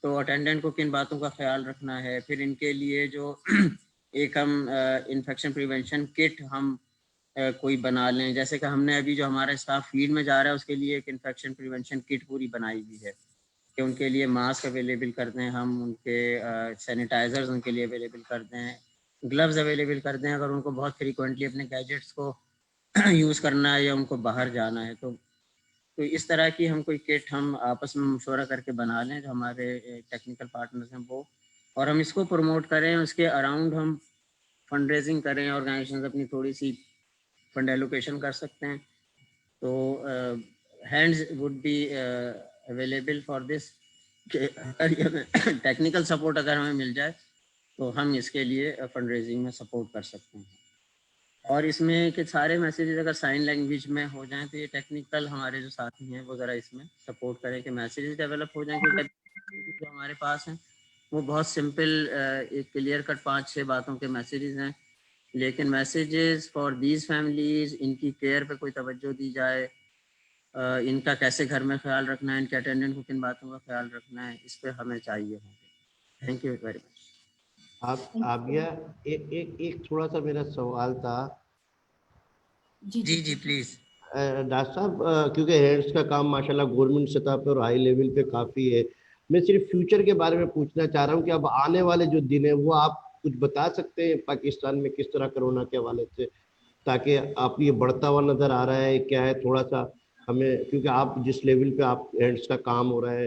تو اٹینڈنٹ کو کن باتوں کا خیال رکھنا ہے, پھر ان کے لیے جو ایک ہم انفیکشن پریونشن کٹ ہم کوئی بنا لیں, جیسے کہ ہم نے ابھی جو ہمارا اسٹاف فیلڈ میں جا رہا ہے اس کے لیے ایک انفیکشن پریونشن کٹ پوری بنائی ہوئی ہے کہ ان کے لیے ماسک اویلیبل کر دیں, ہم ان کے سینیٹائزرز ان کے لیے اویلیبل کر دیں, گلوز اویلیبل کر دیں اگر ان کو بہت فریکوینٹلی اپنے گیجٹس کو یوز کرنا ہے یا ان کو باہر جانا ہے. تو اس طرح کی ہم کوئی کٹ ہم آپس میں مشورہ کر کے بنا لیں جو ہمارے ٹیکنیکل پارٹنرز ہیں وہ, اور ہم اس کو پروموٹ کریں, اس کے اراؤنڈ ہم فنڈ ریزنگ کریں, آرگنائزیشنز اپنی تھوڑی سی فنڈ ایلوکیشن کر سکتے ہیں. تو hands would be available for this, کہ ٹیکنیکل سپورٹ اگر ہمیں مل جائے تو ہم اس کے لیے فنڈ ریزنگ میں سپورٹ کر سکتے ہیں. اور اس میں کہ سارے میسیجز اگر سائن لینگویج میں ہو جائیں تو یہ ٹیکنیکل ہمارے جو ساتھی ہیں وہ ذرا اس میں سپورٹ کریں کہ میسیجز ڈیولپ ہو جائیں, کیونکہ جو ہمارے پاس ہیں وہ بہت سمپل ایک کلیئر کٹ 5-6 باتوں کے میسیجز ہیں, لیکن میسیجز فار دیز فیملیز, ان کی کیئر پہ کوئی توجہ دی جائے, ان کا کیسے گھر میں خیال رکھنا ہے, ان کے اٹینڈنٹ کو کن باتوں کا خیال رکھنا ہے, اس پہ ہمیں چاہیے ہوں گے. Thank you very much. Abia ایک تھوڑا سا میرا سوال تھا. جی پلیز. ڈاکٹر صاحب کیونکہ ہیلتھ کا کام ماشاءاللہ گورنمنٹ سطح پہ اور ہائی لیول پہ کافی ہے, میں صرف فیوچر کے بارے میں پوچھنا چاہ رہا ہوں کہ اب آنے والے جو دن ہیں وہ آپ کچھ بتا سکتے ہیں پاکستان میں کس طرح کرونا کے حوالے سے, تاکہ آپ یہ بڑھتا ہوا نظر آ رہا ہے کیا ہے تھوڑا سا ہمیں, کیونکہ آپ جس لیول پہ آپ ہیلتھ کا کام ہو رہا ہے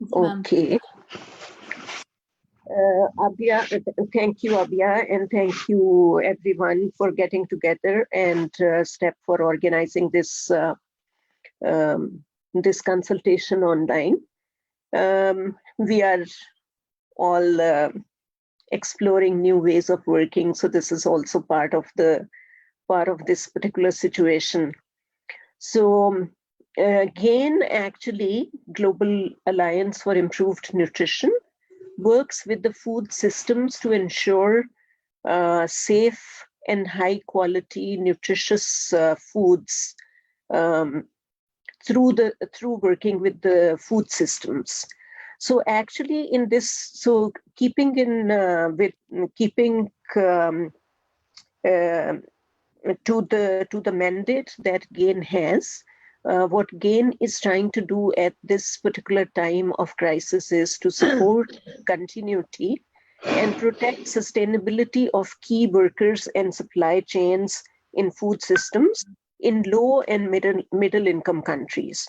Okay. Abia, thank you, Abia, and thank you everyone for getting together and STEP for organizing this this consultation online. We are all exploring new ways of working, so this is also part of this particular situation. So GAIN, actually Global Alliance for Improved Nutrition, works with the food systems to ensure safe and high quality nutritious foods through working with the food systems. So actually in this, so keeping to the mandate that GAIN has, what GAIN is trying to do at this particular time of crisis is to support continuity and protect sustainability of key workers and supply chains in food systems in low and middle income countries,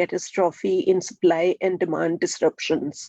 catastrophe in supply and demand disruptions,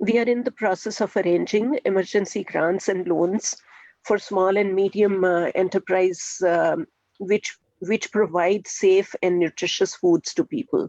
we are in the process of arranging emergency grants and loans for small and medium enterprise which provide safe and nutritious foods to people.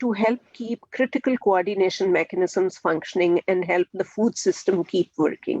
to help keep critical coordination mechanisms functioning and help the food system keep working.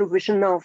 provision of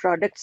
products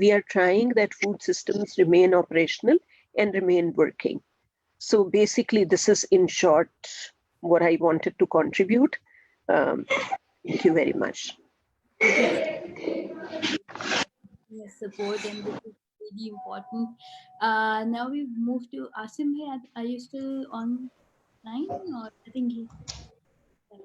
we are trying that food systems remain operational and remain working. So basically this is in short what I wanted to contribute. Thank you very much. Yes, support, and this is really important. Now we move to Asim. Are you still online or I think he...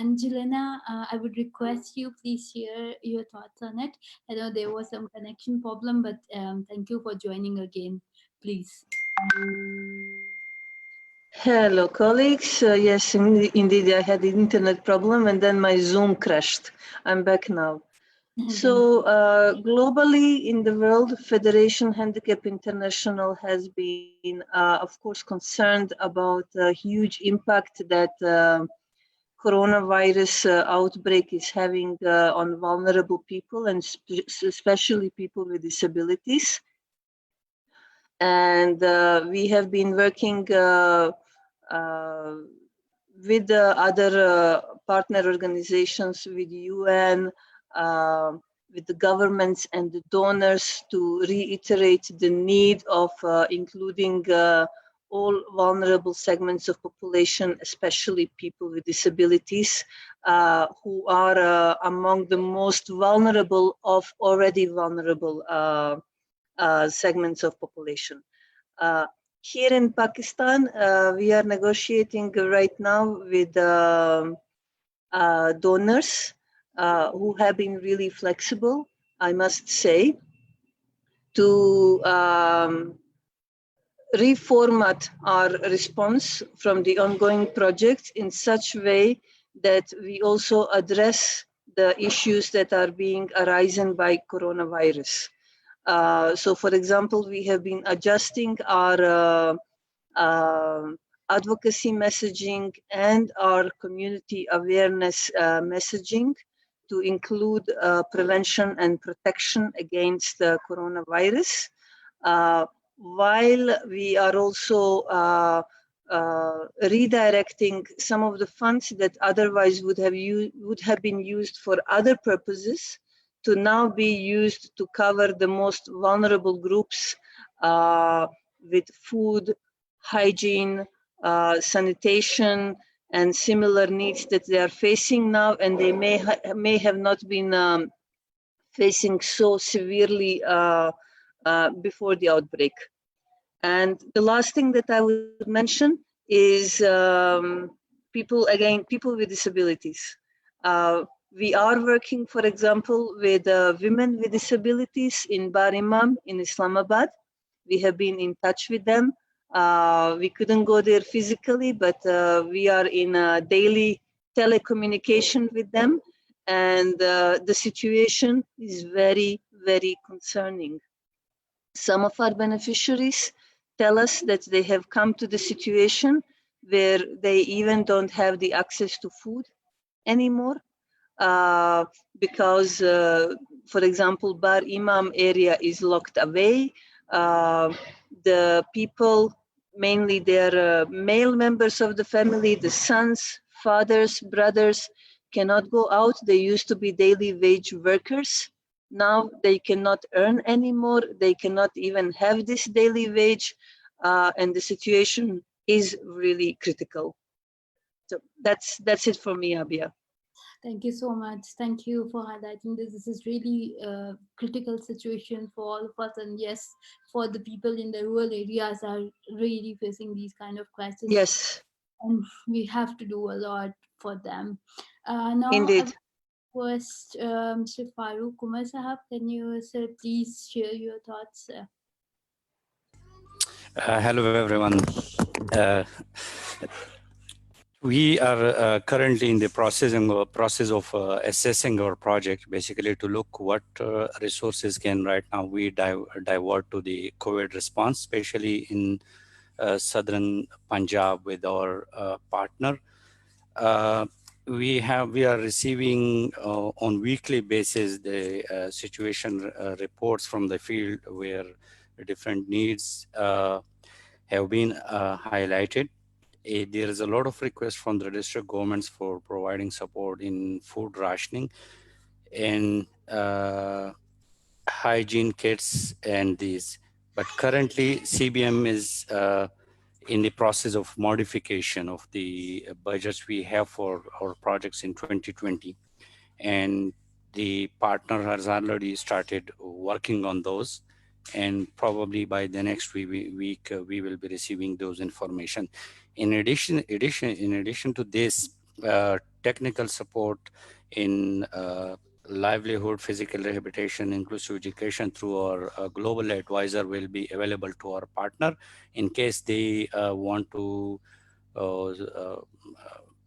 Angelina, I would request you please share your thoughts on it. I know there was some connection problem, but thank you for joining again, please. Hello, colleagues. Yes, indeed, I had the internet problem and then my Zoom crashed. I'm back now. So globally in the world, Federation Handicap International has been, of course, concerned about the huge impact that coronavirus outbreak is having on vulnerable people and especially people with disabilities. And we have been working with the other partner organizations, with UN, with the governments and the donors to reiterate the need of including all vulnerable segments of population, especially people with disabilities, who are among the most vulnerable of already vulnerable segments of population. Here in Pakistan, we are negotiating right now with donors who have been really flexible, I must say, to reformat our response from the ongoing project in such a way that we also address the issues that are being arisen by coronavirus. So, for example, we have been adjusting our advocacy messaging and our community awareness messaging to include prevention and protection against the coronavirus, while we are also redirecting some of the funds that otherwise would have been used for other purposes to now be used to cover the most vulnerable groups with food, hygiene, sanitation, and similar needs that they are facing now, and they may have not been facing so severely before the outbreak. And the last thing that I would mention is people with disabilities. We are working, for example, with women with disabilities in Bar Imam in Islamabad. We have been in touch with them. We couldn't go there physically, but we are in daily telecommunication with them. And the situation is very, very concerning. Some of our beneficiaries tell us that they have come to the situation where they even don't have the access to food anymore. Because, for example, Bar Imam area is locked away. The people, mainly their male members of the family, the sons, fathers, brothers, cannot go out. They used to be daily wage workers. Now they cannot earn anymore. They cannot even have this daily wage. And the situation is really critical. So that's it for me, Abia. Thank you so much. Thank you for highlighting this. This is really a critical situation for all of us. And yes, for the people in the rural areas are really facing these kind of crises. Yes. And we have to do a lot for them. Now, Indeed. First, Mr. Farooq Kumar Sahab, can you, sir, please share your thoughts? Hello, everyone. We are currently in the process of assessing our project, basically to look what resources can right now we divert to the COVID response, especially in southern Punjab with our partner. We are receiving on weekly basis the situation reports from the field where different needs have been highlighted. There is a lot of requests from the district governments for providing support in food rationing and hygiene kits and these. But currently CBM is in the process of modification of the budgets we have for our projects in 2020. And the partner has already started working on those. And probably by the next week, we will be receiving those information. In addition to this, technical support in livelihood, physical rehabilitation, inclusive education through our global advisor will be available to our partner in case they want to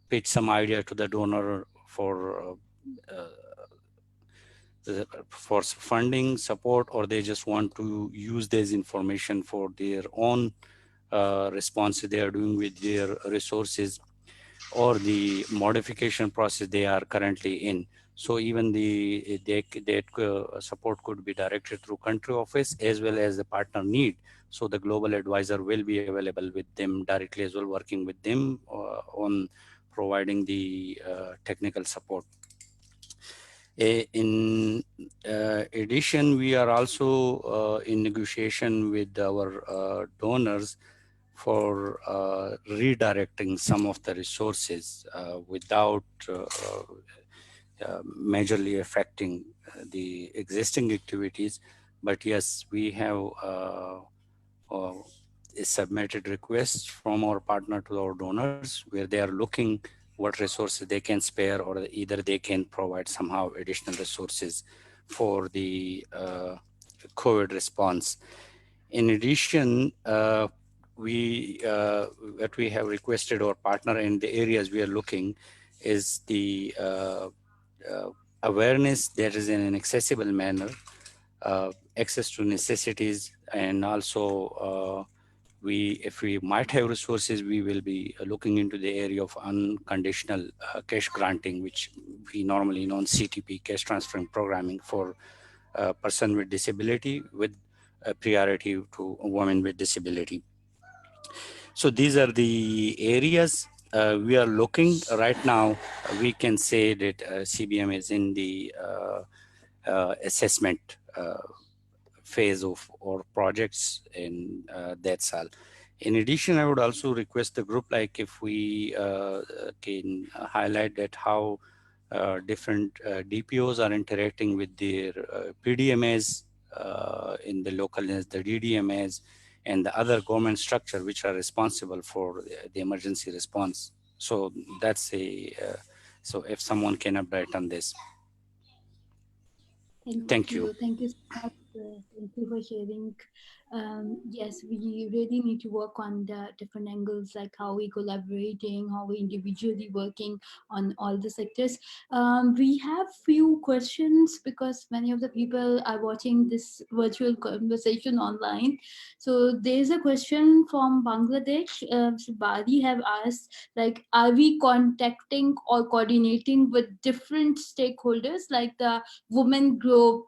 pitch some idea to the donor for funding support, or they just want to use this information for their own response they are doing with their resources or the modification process they are currently in. So even that support could be directed through country office as well as the partner need. So the global advisor will be available with them directly as well, working with them on providing the technical support. In addition, we are also in negotiation with our donors for redirecting some of the resources without majorly affecting the existing activities. But yes, we have submitted requests from our partner to our donors where they are looking what resources they can spare, or either they can provide somehow additional resources for the COVID response. In addition, what we have requested our partner in the areas we are looking is the awareness that is in an accessible manner, access to necessities, and also if we might have resources, we will be looking into the area of unconditional cash granting, which we normally know CTP, cash transferring programming for a person with disability with a priority to women with disability. So these are the areas we are looking right now. We can say that CBM is in the assessment phase of our projects, and that's all. In addition, I would also request the group, like if we can highlight that how different DPOs are interacting with their PDMAs in the localness, the DDMAs, and the other government structure which are responsible for the emergency response. So that's so if someone can update on this. Thank you. Thank you so much. Thank you for sharing. Yes, we really need to work on the different angles, like how we collaborating, how we individually working on all the sectors. We have few questions because many of the people are watching this virtual conversation online. So there's a question from Bangladesh. Badi have asked, like, are we contacting or coordinating with different stakeholders like the women group,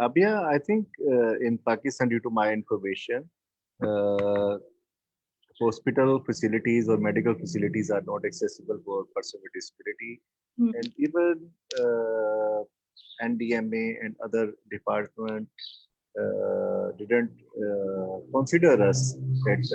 Abia, I think in Pakistan, due to my information, hospital facilities or medical facilities are not accessible for person with disability, and even NDMA and other department didn't consider us that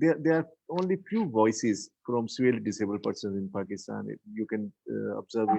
there are only few voices from severely disabled persons in Pakistan. You can observe in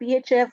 PHF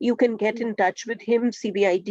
You can get in touch with him. CBID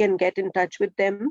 can get in touch with them.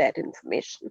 that information.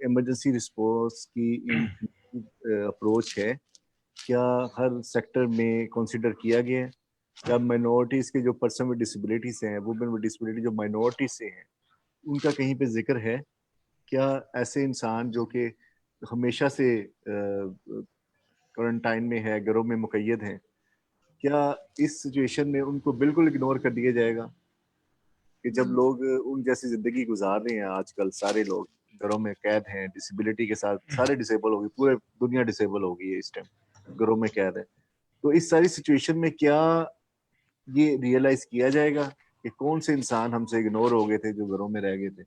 Emergency response کی approach ہے کیا ہر sector میں consider کیا گیا ہے؟ کیا minorities کے جو پرسن ود ڈسیبلٹیز ہیں, وومن ود ڈسیبلٹی جو مائنورٹیز سے ہیں, ان کا کہیں پہ ذکر ہے؟ کیا ایسے انسان جو کہ ہمیشہ سے کوارنٹائن میں ہے, گھروں میں مقید ہیں, کیا اس سچویشن میں ان کو بالکل اگنور کر دیا جائے گا کہ جب لوگ ان جیسی زندگی گزار رہے ہیں, آج کل سارے لوگ گھروں میں قید ہیں, ڈسیبلٹی کے ساتھ سارے ڈسیبل ہو گئی, پورے دنیا ڈسیبل ہو گئی ہے اس ٹائم, گھروں میں قید ہے, تو اس ساری سچویشن میں کیا یہ ریئلائز کیا جائے گا کہ کون سے انسان ہم سے اگنور ہو گئے تھے جو گھروں میں رہ گئے تھے؟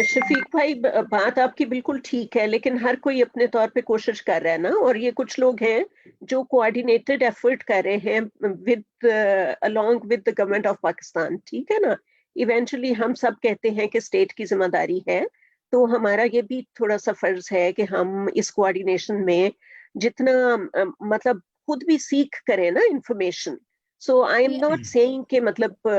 شفیق بھائی بات آپ کی بالکل ٹھیک ہے, لیکن ہر کوئی اپنے طور پہ کوشش کر رہا ہے نا, اور یہ کچھ لوگ ہیں جو کوآرڈینیٹڈ ایفرٹ کر رہے ہیں along with the government of Pakistan, ٹھیک ہے نا. ایونچولی ہم سب کہتے ہیں کہ اسٹیٹ کی ذمہ داری ہے, تو ہمارا یہ بھی تھوڑا سا فرض ہے کہ ہم اس کوآرڈینیشن میں جتنا مطلب خود بھی سیکھ کریں نا information. So I am not seeing کہ مطلب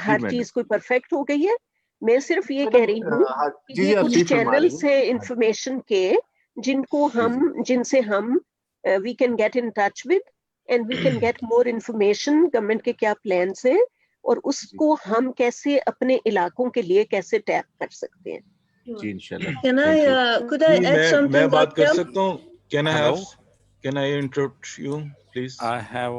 ہر چیز کوئی پرفیکٹ ہو گئی ہے, میں صرف یہ کہہ رہی ہوں کہ یہ کچھ چینلز ہیں انفارمیشن کے جن سے ہم we can get in touch with and we can get more information government کے کیا پلانس ہیں, اور اس کو ہم کیسے اپنے علاقوں کے لیے کیسے ٹیپ کر سکتے ہیں. جی انشاءاللہ. Could I add something? میں بات کر سکتا ہوں. Can I interrupt you, please? I have.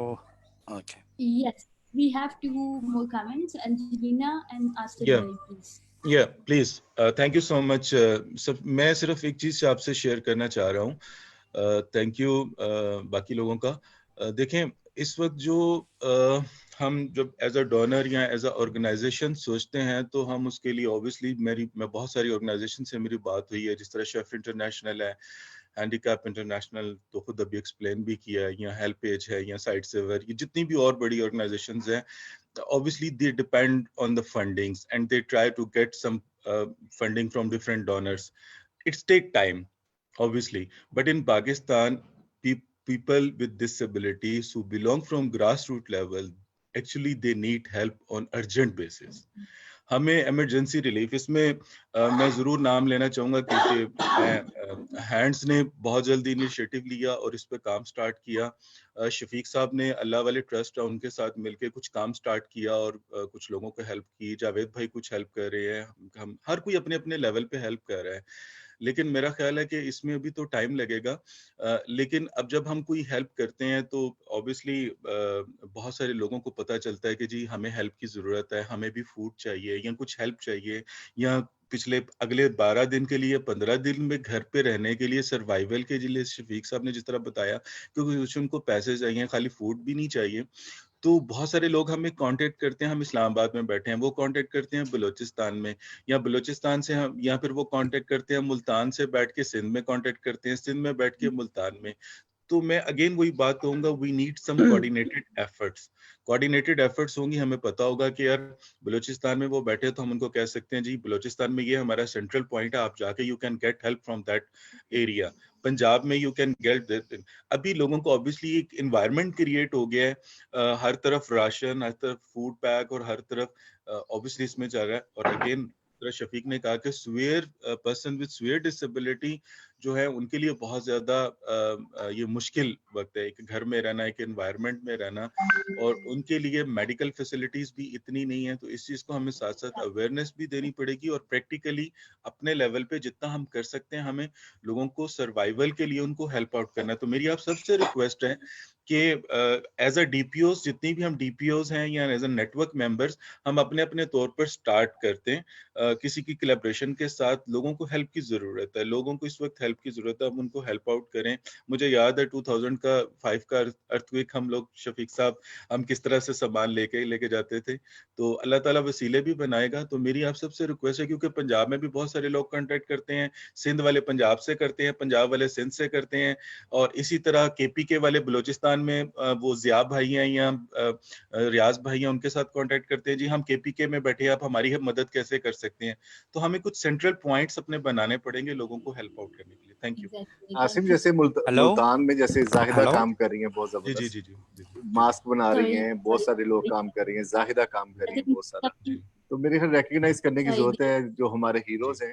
Okay. Yes, we have 2 more comments. Angelina and Asif bhai, please. Yeah, please. Thank you so much. میں صرف ایک چیز آپ سے شیئر کرنا چاہ رہا ہوں. تھینک یو باقی لوگوں کا. دیکھیں اس وقت جو ہم جب ایز اے ڈونر یا ایز اے آرگنائزیشن سوچتے ہیں تو ہم اس کے لیے اوبیسلی میں بہت ساری آرگنائزیشن سے میری بات ہوئی ہے, جس طرح شیف انٹرنیشنل ہے, ہینڈی کیپ انٹرنیشنل تو خود ابھی ایکسپلین بھی کیا ہے, یا ہیلپ پیج ہے, یا سائٹ سیور, یہ جتنی بھی اور بڑی آرگنائزیشنز ہیں, obviously they depend on the fundings and they try to get some funding from different donors. It's take time obviously, but in Pakistan people with disabilities who belong from grassroots level, actually they need help on urgent basis. ہمیں emergency relief, اس میں میں ضرور نام لینا چاہوں گا کیونکہ hands نے بہت جلدی انیشیٹو لیا اور اس پہ کام سٹارٹ کیا. شفیق صاحب نے اللہ والے ٹرسٹ ہے ان کے ساتھ مل کے کچھ کام سٹارٹ کیا اور کچھ لوگوں کو ہیلپ کی. جاوید بھائی کچھ ہیلپ کر رہے ہیں, ہم ہر کوئی اپنے اپنے لیول پہ ہیلپ کر رہا ہے, لیکن میرا خیال ہے کہ اس میں ابھی تو ٹائم لگے گا. لیکن اب جب ہم کوئی ہیلپ کرتے ہیں تو اوبیسلی بہت سارے لوگوں کو پتہ چلتا ہے کہ جی ہمیں ہیلپ کی ضرورت ہے, ہمیں بھی فوڈ چاہیے یا کچھ ہیلپ چاہیے, یا اگلے 12 دن کے لیے 15 دن میں گھر پہ رہنے کے لیے سروائیول کے لیے شفیق صاحب نے جس طرح بتایا کیونکہ ان کو پیسے چاہیے, خالی فوڈ بھی نہیں چاہیے. تو بہت سارے لوگ ہمیں کانٹیکٹ کرتے ہیں, ہم اسلام آباد میں بیٹھے ہیں, وہ کانٹیکٹ کرتے ہیں بلوچستان میں, یا بلوچستان سے ہم, یا پھر وہ کانٹیکٹ کرتے ہیں ملتان سے بیٹھ کے سندھ میں کانٹیکٹ کرتے ہیں, سندھ میں بیٹھ کے ملتان میں. تو میں اگین وہی بات کہوں گا, وی نیڈ سم کوآرڈینیٹڈ ایفرٹس ہوں گی. ہمیں پتا ہوگا کہ یار بلوچستان میں وہ بیٹھے تو ہم ان کو کہہ سکتے ہیں جی بلوچستان میں یہ ہمارا سینٹرل پوائنٹ ہے, آپ جا کے you can get help from that area. Punjab میں یو کین گیٹ دیٹ. ابھی لوگوں کو obviously ایک انوائرمنٹ کریٹ ہو گیا ہے, ہر طرف راشن, ہر طرف فوڈ پیک, اور ہر طرف obviously اس میں چل رہا ہے. اور اگین شفیق نے کہا کہ پرسن وتھ سویئر ڈسیبلٹی جو ہے ان کے لیے بہت زیادہ یہ مشکل وقت ہے, ایک گھر میں رہنا, ایک انوائرمنٹ میں رہنا, اور ان کے لیے میڈیکل فیسلٹیز بھی اتنی نہیں ہیں. تو اس چیز کو ہمیں ساتھ ساتھ اویئرنیس بھی دینی پڑے گی, اور پریکٹیکلی اپنے لیول پہ جتنا ہم کر سکتے ہیں ہمیں لوگوں کو سروائیول کے لیے ان کو ہیلپ آؤٹ کرنا ہے. تو میری آپ سب سے ریکویسٹ ہے کہ as a D P Os, جتنی بھی ہم ڈی پی اوز ہیں یا as a network members, ہم اپنے اپنے طور پر سٹارٹ کرتے ہیں کسی کی کولیبریشن کے ساتھ. لوگوں کو ہیلپ کی ضرورت ہے, لوگوں کو اس وقت ہیلپ کی ضرورت ہے, ہم ان کو ہیلپ آؤٹ کریں. مجھے یاد ہے 2005 کا ارتھ ہم لوگ شفیق صاحب ہم کس طرح سے سامان لے کے جاتے تھے. تو اللہ تعالیٰ وسیلے بھی بنائے گا. تو میری آپ سب سے ریکویسٹ ہے, کیونکہ پنجاب میں بھی بہت سارے لوگ کانٹیکٹ کرتے ہیں, سندھ والے پنجاب سے کرتے ہیں, پنجاب والے سندھ سے کرتے ہیں, اور اسی طرح کے پی کے والے بلوچستان میں وہ ضیاء بھائی ہیں یا ریاض بھائی ہیں, ان کے ساتھ کانٹیکٹ کرتے ہیں جی ہم کے پی کے میں بیٹھے ہیں, آپ ہماری مدد کیسے کر سکتے ہیں. تو ہمیں کچھ سینٹرل پوائنٹس اپنے بنانے پڑیں گے لوگوں کو ہیلپ آؤٹ کرنے کے لیے. Thank you. عاصم جیسے ملتان میں جیسے زاہدہ کام کر رہی ہیں بہت زبردست, ماسک بنا رہی ہیں, بہت سارے لوگ کام کر رہی ہیں, زاہدہ کام کر رہی ہیں بہت سارا. تو میرے خیال ریکگنائز کرنے کی ضرورت ہے جو ہمارے ہیروز ہیں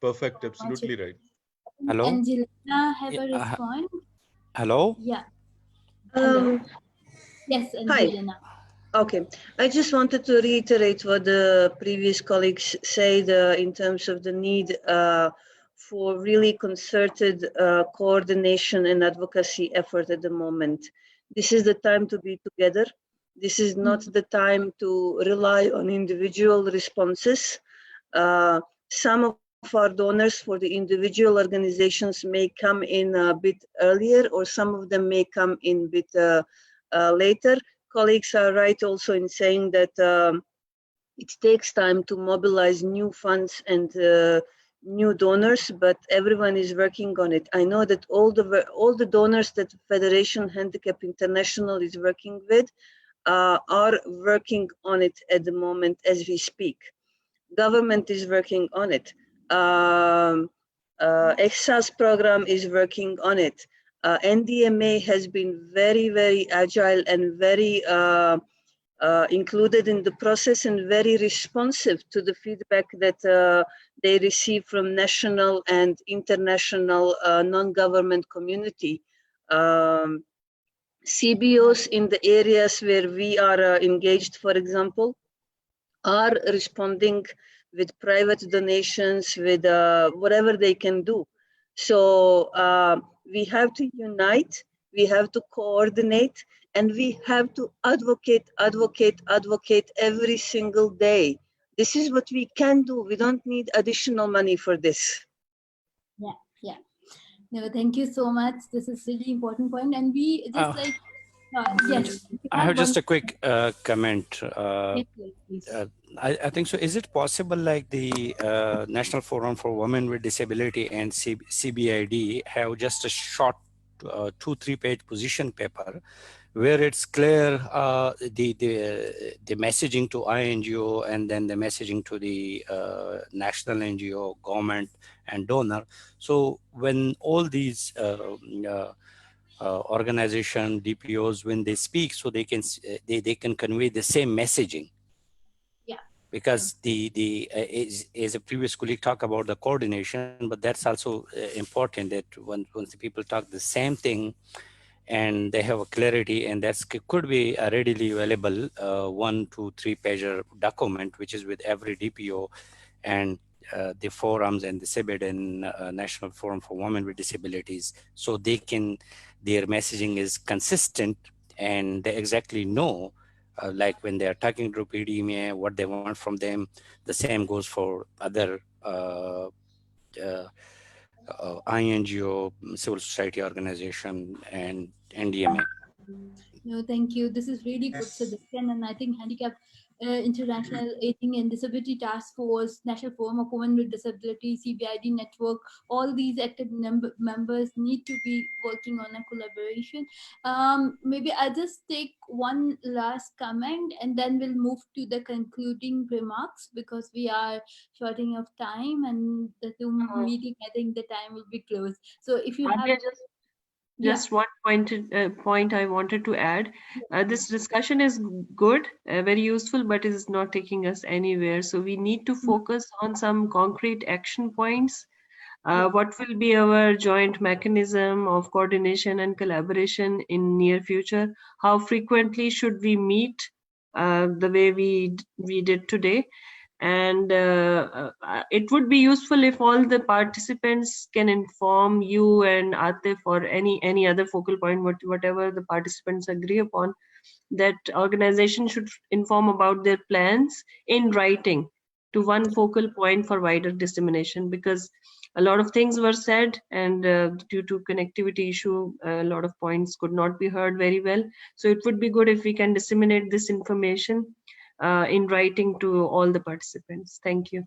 Perfect, absolutely right. Hello. Angelina have a response. Hello. Yeah. Hello. Yes, Angelina. Hi. Okay. I just wanted to reiterate what the previous colleagues said in terms of the need for really concerted coordination and advocacy effort at the moment. This is the time to be together. This is not the time to rely on individual responses. Some of our donors for the individual organizations may come in a bit earlier, or some of them may come in a bit later. Colleagues are right also in saying that it takes time to mobilize new funds and new donors, but everyone is working on it. I know that all the donors that Federation Handicap International is working with are working on it at the moment as we speak. Government is working on it. EXAS program is working on it. NDMA has been very, very agile and very included in the process and very responsive to the feedback that they receive from national and international non-government community. CBOs in the areas where we are engaged, for example, are responding with private donations, with whatever they can do. So we have to unite, we have to coordinate, and we have to advocate every single day. This is what we can do. We don't need additional money for this. Yeah. No, thank you so much. This is really important point. And we just yes. I have just a quick comment. Yes, please. I think so. Is it possible, like the National Forum for Women with Disability and CBID have just a short 2-3 page position paper where it's clear the messaging to INGO and then the messaging to the national NGO, government, and donor. So when all these organization DPOs, when they speak, so they can convey the same messaging. Yeah. Because as a previous colleague talked about the coordination, but that's also important that once the people talk the same thing and they have a clarity, and that could be a readily available 1 to 3 pager document, which is with every DPO and the forums and the CBID and National Forum for Women with Disabilities, so their messaging is consistent and they exactly know, like when they are talking to PDMA, what they want from them. The same goes for other INGO, civil society organization, and NDMA. No, thank you. This is really good suggestion, and I think Handicap International Aging and Disability Task Force, National Forum of Women with Disability, CBID Network, all these active members need to be working on a collaboration. Maybe I'll just take one last comment and then we'll move to the concluding remarks because we are shorting of time and the Zoom meeting, I think the time will be close. So if you have... Just one point I wanted to add. This discussion is good, very useful, but it is not taking us anywhere. So we need to focus on some concrete action points. What will be our joint mechanism of coordination and collaboration in near future? How frequently should we meet the way we did today? And it would be useful if all the participants can inform you and Atif or any other focal point, whatever the participants agree upon, that organization should inform about their plans in writing to one focal point for wider dissemination, because a lot of things were said and due to connectivity issue, a lot of points could not be heard very well. So it would be good if we can disseminate this information in writing to all the participants. Thank you.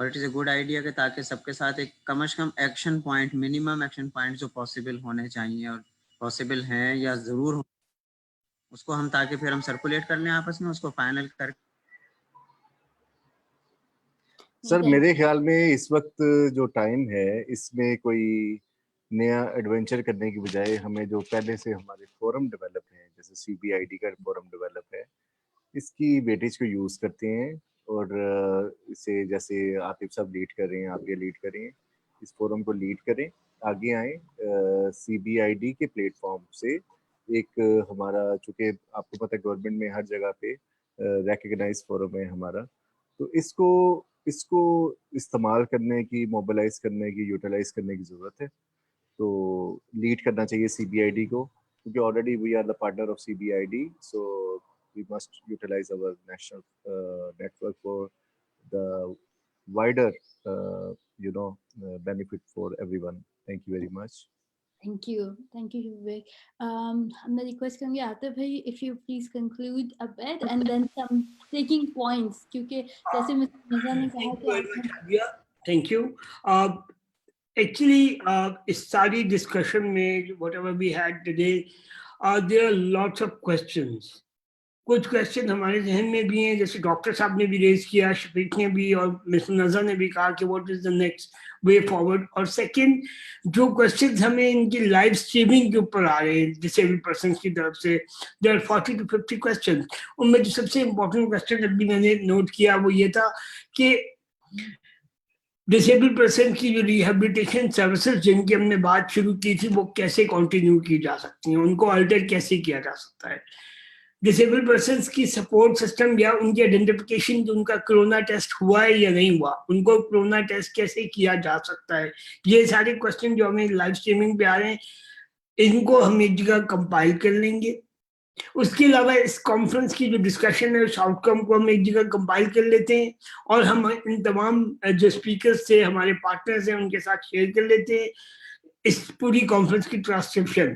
اور it is a good idea کہ تاکہ سب کے ساتھ ایک کم از کم action point, minimum action point جو پاسبل ہونے چاہیے اور پاسبل ہیں یا ضرور ہو، اس کو ہم تاکہ پھر ہم سرکولیٹ کر لیں آپس میں، اس کو فائنل کر. سر میرے خیال میں اس وقت جو ٹائم ہے اس میں کوئی نیا ایڈونچر کرنے کی بجائے ہمیں جو پہلے سے ہمارے فورم ڈیولپ ہیں، جیسے CBID کا فورم ڈیولپ ہے، اس کی ویٹیج کو یوز کرتے ہیں اور اسے جیسے عاطف صاحب لیڈ کر رہے ہیں، آپ یہ لیڈ کریں، اس فورم کو لیڈ کریں، آگے آئیں. CBID کے پلیٹ فارم سے ایک ہمارا، چونکہ آپ کو پتہ ہے گورنمنٹ میں ہر جگہ پہ ریکگنائز فورم ہے ہمارا، تو اس کو استعمال کرنے کی، موبلائز کرنے کی، یوٹیلائز کرنے کی ضرورت ہے. تو لیڈ کرنا چاہیے CBID کو، کیونکہ already we are the partner of CBID، سو we must utilize our national network for the wider benefit for everyone. Thank you very much. Thank you Vivek. I'm request karungi Atif bhai, if you please conclude a bit and then some taking points, kyunki jaise Mr. Mirza ne kaha ki thank you. Actually is sari discussion mein whatever we had today, there are lots of questions. کچھ question ہمارے ذہن میں بھی ہیں، جیسے doctor صاحب نے بھی ریز کیا، شفیق نے بھی، اور مس نظر نے بھی کہا کہ what is the next way forward. اور سیکنڈ جو کوشچنز ہمیں ان کی لائیو اسٹریمنگ کے اوپر آ رہے ہیں ڈسیبل پرسنس کی طرف سے، دیر آر 40 to 50 کوشچنز. ان میں جو سب سے امپورٹنٹ کوشچن ابھی میں نے نوٹ کیا وہ یہ تھا کہ ڈسیبل پرسن کی جو ریہیبلیٹیشن سروسز جن کی ہم نے بات شروع کی تھی وہ کیسے کنٹینیو کی جا سکتی ہیں، ان کو آلٹر کیسے کیا جا سکتا ہے. ڈسیبل پرسنس کی سپورٹ سسٹم یا ان کی آئیڈینٹیفیکیشن، جو ان کا کرونا ٹیسٹ ہوا ہے یا نہیں ہوا، ان کو کرونا ٹیسٹ کیسے کیا جا سکتا ہے، یہ سارے کوشچن جو ہمیں لائیو اسٹریمنگ پہ آ رہے ہیں ان کو ہم ایک جگہ کمپائل کر لیں گے. اس کے علاوہ اس کانفرنس کی جو ڈسکشن ہے اس آؤٹ کم کو ہم ایک جگہ کمپائل کر لیتے ہیں اور ہم ان تمام جو اسپیکرز سے ہمارے پارٹنرز ہیں ان کے ساتھ شیئر کر لیتے ہیں اس پوری کانفرنس کی ٹرانسکرپشن.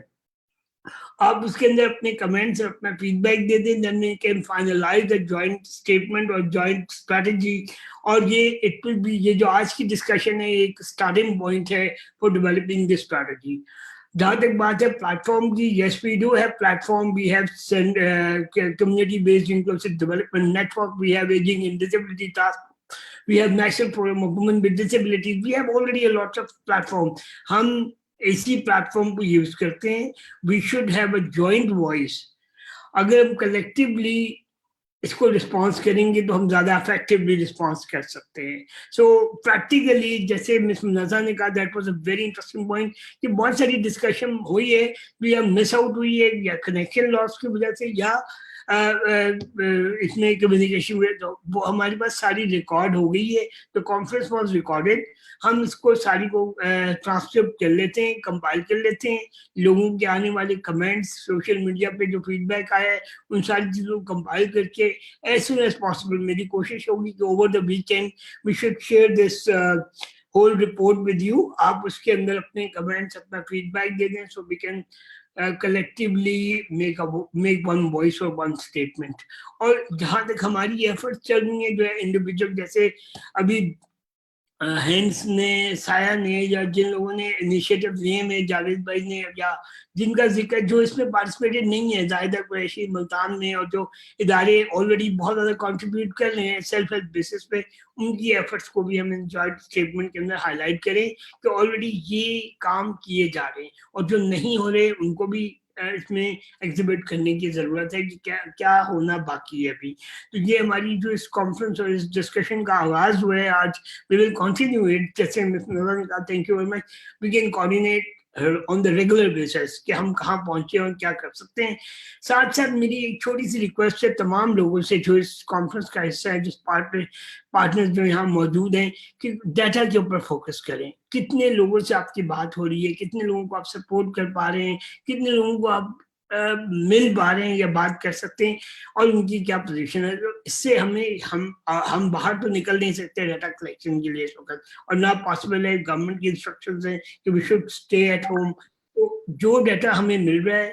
آپ اس کے اندر اپنے کمنٹس اور اپنا فیڈ بیک دے دیں، then we can finalize a joint statement اور joint strategy. اور یہ اٹ ول بی، یہ جو آج کی ڈسکشن ہے ایک اسٹارٹنگ پوائنٹ ہے فار ڈیولپنگ دس اسٹریٹجی. جہاں تک بات ہے پلیٹ فارم کی، yes we do have platform, we have community based inclusive development network, we have ageing and disability task, we have national program of women with disabilities, we have already a lot of platform. ہم اسی plate form کو use کرتے ہیں. We should have a joint voice. اگر ہم collectively اس کو response کریں گے تو ہم زیادہ افیکٹولی رسپانس کر سکتے ہیں. سو پریکٹیکلی جیسے مس منازا نے کہا، that was a very interesting point کہ بہت ساری ڈسکشن ہوئی ہے، بھی ہم مس آؤٹ ہوئی ہے یا کنیکشن لاس کی وجہ سے یا اس میں کمیونیکیشن ہوئے، تو وہ ہمارے پاس ساری ریکارڈ ہو گئی ہے. تو کانفرنس واز ریکارڈیڈ، ہم اس کو ساری کو ٹرانسکرپٹ کر لیتے ہیں، کمپائل کر لیتے ہیں. لوگوں کے آنے والے کمنٹس، سوشل میڈیا پہ جو فیڈ بیک آیا ہے ان ساری چیزوں کو کمپائل کر کے ایز سون ایز پاسبل میری کوشش ہوگی کہ over the weekend we should share this whole report with you. آپ اس کے اندر اپنے کمنٹس، اپنا فیڈ بیک دے دیں، so we can collectively make one voice or one statement. اور جہاں تک ہماری ایفرٹ چل رہی ہیں جو ہے انڈیویجول، جیسے ابھی ہینڈس نے، سایہ نے، یا جن لوگوں نے انیشیٹو لیے ہیں، جاوید بھائی نے، یا جن کا ذکر جو اس میں پارٹیسپیٹڈ نہیں ہے، زاہدہ قریشی ملتان میں، اور جو ادارے آلریڈی بہت زیادہ کنٹریبیوٹ کر رہے ہیں سیلف ہیلپ بیسس پہ، ان کی ایفرٹس کو بھی ہم جوائنٹ اسٹیٹمنٹ کے اندر ہائی لائٹ کریں کہ آلریڈی یہ کام کیے جا رہے ہیں، اور جو نہیں ہو رہے ان کو بھی اس میں ایگزیبٹ کرنے کی ضرورت ہے کہ کیا ہونا باقی ہے ابھی. تو یہ ہماری جو اس کانفرنس اور اس ڈسکشن کا آغاز ہوا ہے آج، we will continue it. جیسے مس نظر نے کہا، thank you very much, we can coordinate on the regular basis کہ ہم کہاں پہنچے اور کیا کر سکتے ہیں. ساتھ ساتھ میری ایک چھوٹی سی ریکویسٹ ہے تمام لوگوں سے جو اس کانفرنس کا حصہ ہے، جس پارٹنر جو یہاں موجود ہیں، کہ ڈیٹا کے اوپر فوکس کریں. کتنے لوگوں سے آپ کی بات ہو رہی ہے، کتنے لوگوں کو آپ سپورٹ کر پا رہے ہیں، کتنے لوگوں کو آپ مل پا رہے ہیں یا بات کر سکتے ہیں، اور ان کی کیا پوزیشن ہے. اس سے ہم باہر تو نکل نہیں سکتے ڈیٹا کلیکشن کے لیے اس وقت، اور نہ پاسبل ہے. گورنمنٹ کی انسٹرکشنز ہیں کہ we should stay at home. تو جو ڈیٹا ہمیں مل رہا ہے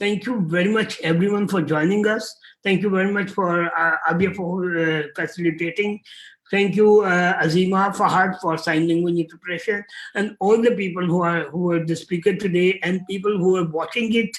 Thank you very much everyone for joining us. Thank you very much for Abia for facilitating. Thank you Azima, Fahad for sign language interpretation, and all the people who are the speaker today and people who are watching it.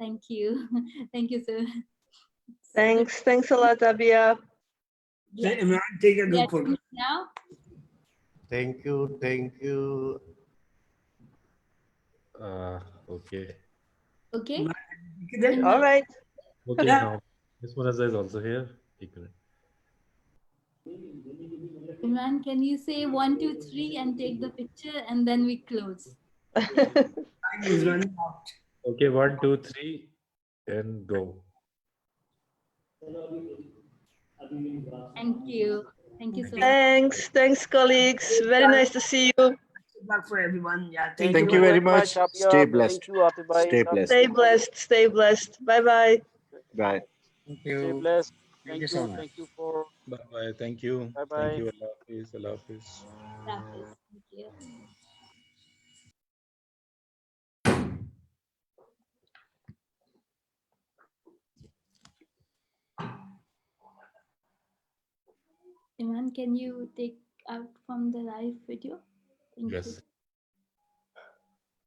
Thank you. Thank you, sir. Thanks a lot, Abia. Yeah. Imran, take a good photo. Now. Thank you. Okay. Okay. All right. Okay, now Miss Munazza is also here. Imran, can you say 1, 2, 3 and take the picture and then we close? Time is running out. Okay, 1, 2, 3 and go. Thank you. Thank you so much. Thanks colleagues. Very nice to see you. Good luck for everyone. Yeah, thank you very much. Stay blessed. Stay blessed. Stay blessed. Bye bye. Bye. Thank you. Stay blessed. Thank you so much. Thank you for. Bye bye. Thank you. Bye bye. Thank you. Allah Hafiz. Allah Hafiz. Thank you. Iman, can you take out from the live video? Thank yes. You.